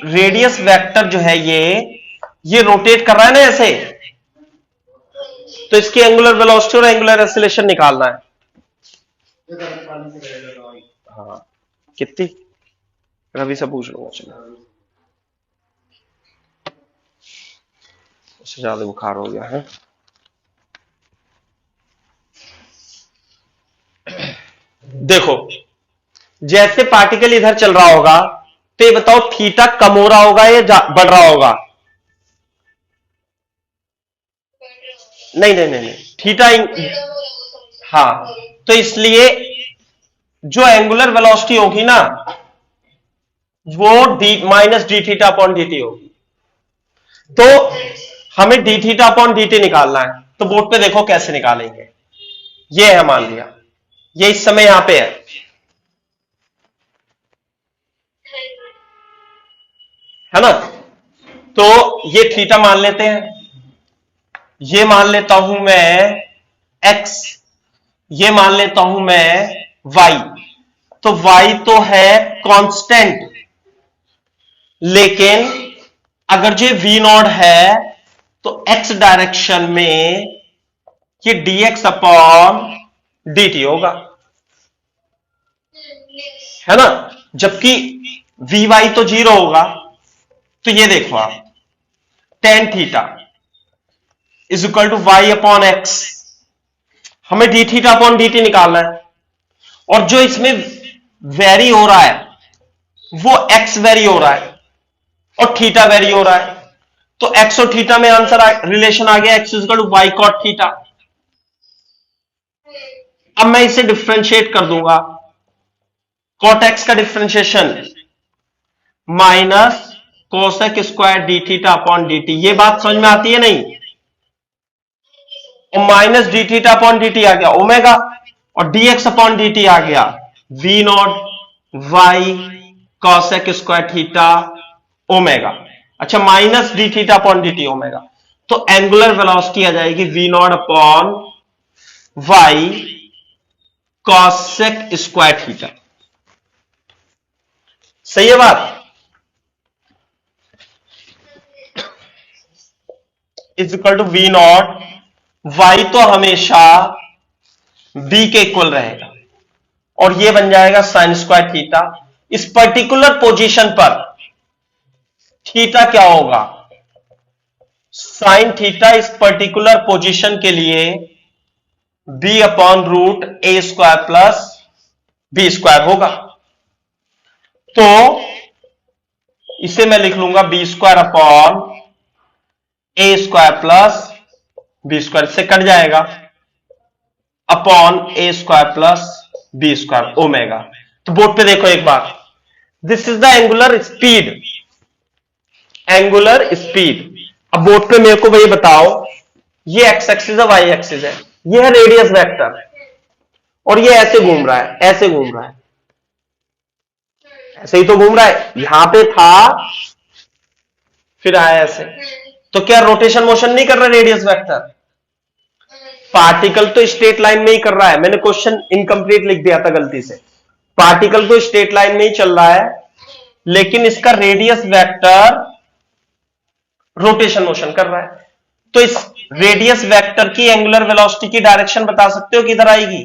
रेडियस वेक्टर जो है ये रोटेट कर रहा है ना ऐसे, तो इसकी एंगुलर वेलोसिटी और एंगुलर एक्सेलरेशन निकालना है। हाँ, कितनी? रवि से पूछ लूंगा, चलो, उससे ज्यादा बुखार हो गया है। देखो, जैसे पार्टिकल इधर चल रहा होगा, तो ये बताओ थीटा कम हो रहा होगा या बढ़ रहा होगा? नहीं नहीं नहीं नहीं, थीटा हाँ, तो इसलिए जो एंगुलर वेलोसिटी होगी ना, वो minus D theta upon D T होगी, तो हमें D theta upon D T निकालना है, तो बोर्ड पे देखो कैसे निकालेंगे। ये है, मान लिया ये इस समय यहां पे है ना, तो ये थीटा मान लेते हैं, ये मान लेता हूं मैं x, ये मान लेता हूं मैं y, तो y तो है कांस्टेंट, लेकिन अगर जो v नॉट है तो x डायरेक्शन में ये dx अपॉन dt होगा, है ना, जबकि vy तो 0 होगा, तो ये देखो आप, tan theta is equal to Y upon X, हमें D theta upon D T निकालना है, और जो इसमें वेरी हो रहा है वो एक्स वेरी हो रहा है और थीटा वेरी हो रहा है, तो एक्स और थीटा में आंसर रिलेशन आ गया, X is equal to Y cot theta. अब मैं इसे डिफ्रेंशिएट कर दूंगा, कॉट एक्स का differentiation minus cosec square D theta upon D T, ये बात समझ में आती है नहीं? और minus D theta upon D T आ गया ओमेगा, और डीएक्स अपॉन डी टी आ गया V not Y cosec square theta omega. अच्छा, minus D theta upon D T omega, तो एंगुलर वेलोसिटी आ जाएगी v naught upon y cosec square theta. सही है बात? Is equal to v not, y तो हमेशा बी के इक्वल रहेगा और ये बन जाएगा साइन स्क्वायर थीटा। इस पर्टिकुलर पोजीशन पर थीटा क्या होगा, साइन थीटा इस पर्टिकुलर पोजीशन के लिए B upon root A square plus B square होगा। तो इसे मैं लिख लूंगा B square upon A square plus B square, से कट जाएगा, upon A square plus B square omega. तो बोर्ड पे देखो एक बार, this is the angular speed, angular speed. अब बोर्ड पे मेरे को ये बताओ, ये एक्स एक्सिस है, वाई एक्सिस है, ये है रेडियस वेक्टर और ये ऐसे घूम रहा है, ऐसे घूम रहा है, ऐसे ही तो घूम रहा है, यहां पे था फिर आया ऐसे। तो क्या रोटेशन मोशन नहीं कर रहा रेडियस वेक्टर? पार्टिकल तो स्ट्रेट लाइन में ही कर रहा है, मैंने क्वेश्चन इनकम्प्लीट लिख दिया था गलती से। पार्टिकल तो स्ट्रेट लाइन में ही चल रहा है, लेकिन इसका रेडियस वेक्टर रोटेशन मोशन कर रहा है। तो इस रेडियस वेक्टर की एंगुलर वेलोसिटी की डायरेक्शन बता सकते हो किधर आएगी?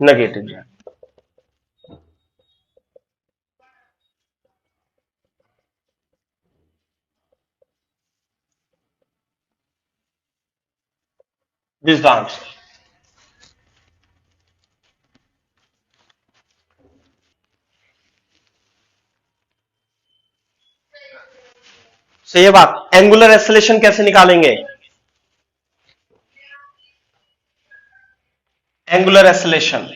Negative Z. This the answer. सही है बात। एंगुलर एक्सेलेरेशन कैसे निकालेंगे? एंगुलर एक्सेलेरेशन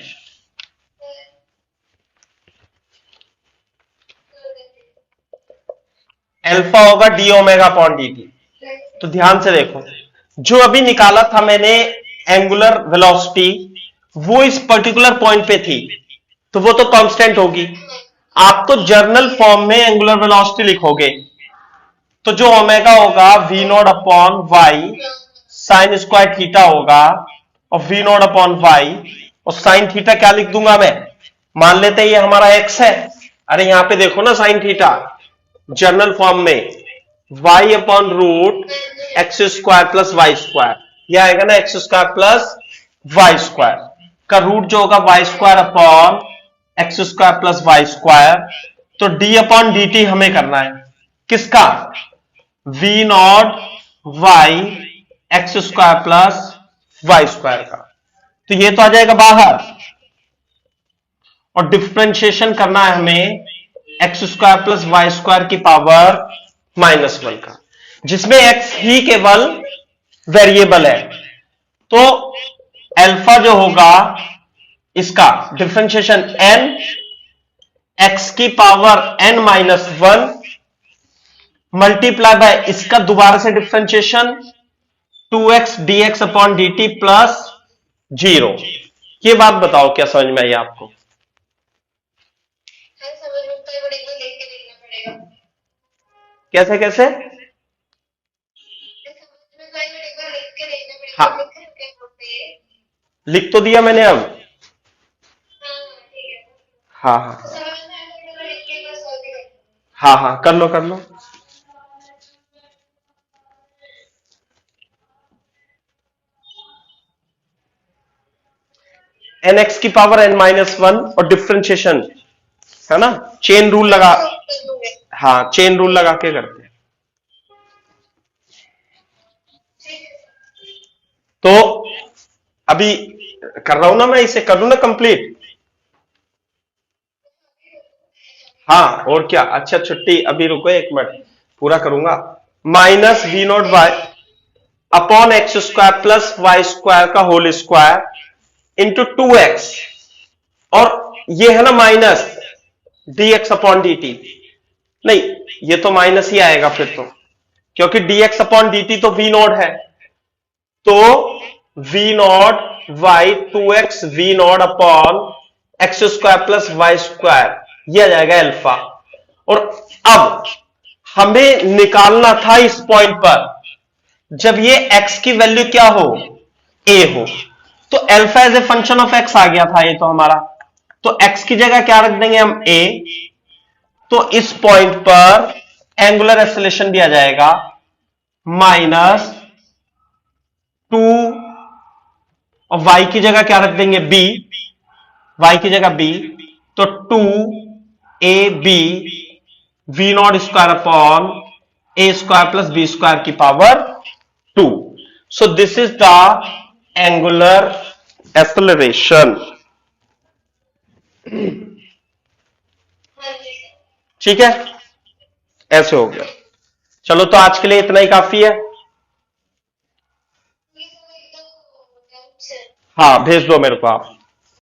अल्फा होगा D omega upon D T. तो ध्यान से देखो, जो अभी निकाला था मैंने एंगुलर वेलोसिटी, वो इस पर्टिकुलर पॉइंट पे थी, तो वो तो कांस्टेंट होगी। आप तो जर्नल फॉर्म में एंगुलर वेलोसिटी लिखोगे, तो जो ओमेगा होगा v naught upon y sine square theta होगा, और वी नॉट अपॉन वाई, और साइन थीटा क्या लिख दूंगा मैं, मान लेते हैं ये हमारा एक्स है। अरे यहां पे देखो ना साइन थीटा जर्नल फॉर्म में y upon root x square plus y square, यह आएगा ना x square plus y square का रूट जो होगा y square upon x square plus y square. तो d अपॉन डी टी हमें करना है किसका, v naught y x square plus y square का। तो ये तो आ जाएगा बाहर, और डिफरेंशिएशन करना है हमें x square plus y square की पावर -1 का, जिसमें एक्स ही केवल वेरिएबल है। तो अल्फा जो होगा इसका डिफरेंशिएशन n एक्स की पावर n-1 मल्टीप्लाई बाय इसका दोबारा से differentiation 2x dx upon dt plus 0। ये बात बताओ क्या समझ में आई आपको?
समझ में तो बड़े को देख के देखना पड़ेगा।
कैसे कैसे?
समझ में तो एक बार लिख के देखना पड़ेगा।
हाँ।
लिख के बोर्ड पे।
लिख तो दिया मैंने अब।
हाँ ठीक है।
हाँ हाँ
समझ में आया तो एक बार लिख के एक बार सॉल्व भी कर।
हाँ हाँ, कर लो कर लो। एन एक्स की पावर n-1 और डिफरेंशिएशन है ना, चेन रूल लगा, हाँ चेन रूल लगा के करते हैं। तो अभी कर रहा हूं ना मैं, इसे करूं ना कंप्लीट। हाँ और क्या, अच्छा छुट्टी, अभी रुको एक मिनट, पूरा करूंगा। Minus v not y upon x square plus y square का होल स्क्वायर इंटू 2x, और ये है ना माइनस dx अपॉन dt, नहीं ये तो माइनस ही आएगा फिर तो, क्योंकि dx अपॉन dt तो v नॉट है। तो v naught y 2x v naught upon x square plus y square, यह आ जाएगा अल्फा। और अब हमें निकालना था इस पॉइंट पर जब ये x की वैल्यू क्या हो, a हो, तो alpha as a function of x आ गया था ये तो हमारा। तो x की जगह क्या रख देंगे हम, a, तो इस पॉइंट पर एंगुलर एक्सेलरेशन भी आ जाएगा -2, और y की जगह क्या रख देंगे b, y की जगह b, तो 2ab v not square upon a square plus b square की power 2. So this is the angular acceleration.
हाँ जी सर।
ठीक है, ऐसे हो गया. चलो, तो आज के लिए इतना ही काफी है.
ये सब एक दो डाउट्स है।
हाँ, भेज दो मेरे को आप.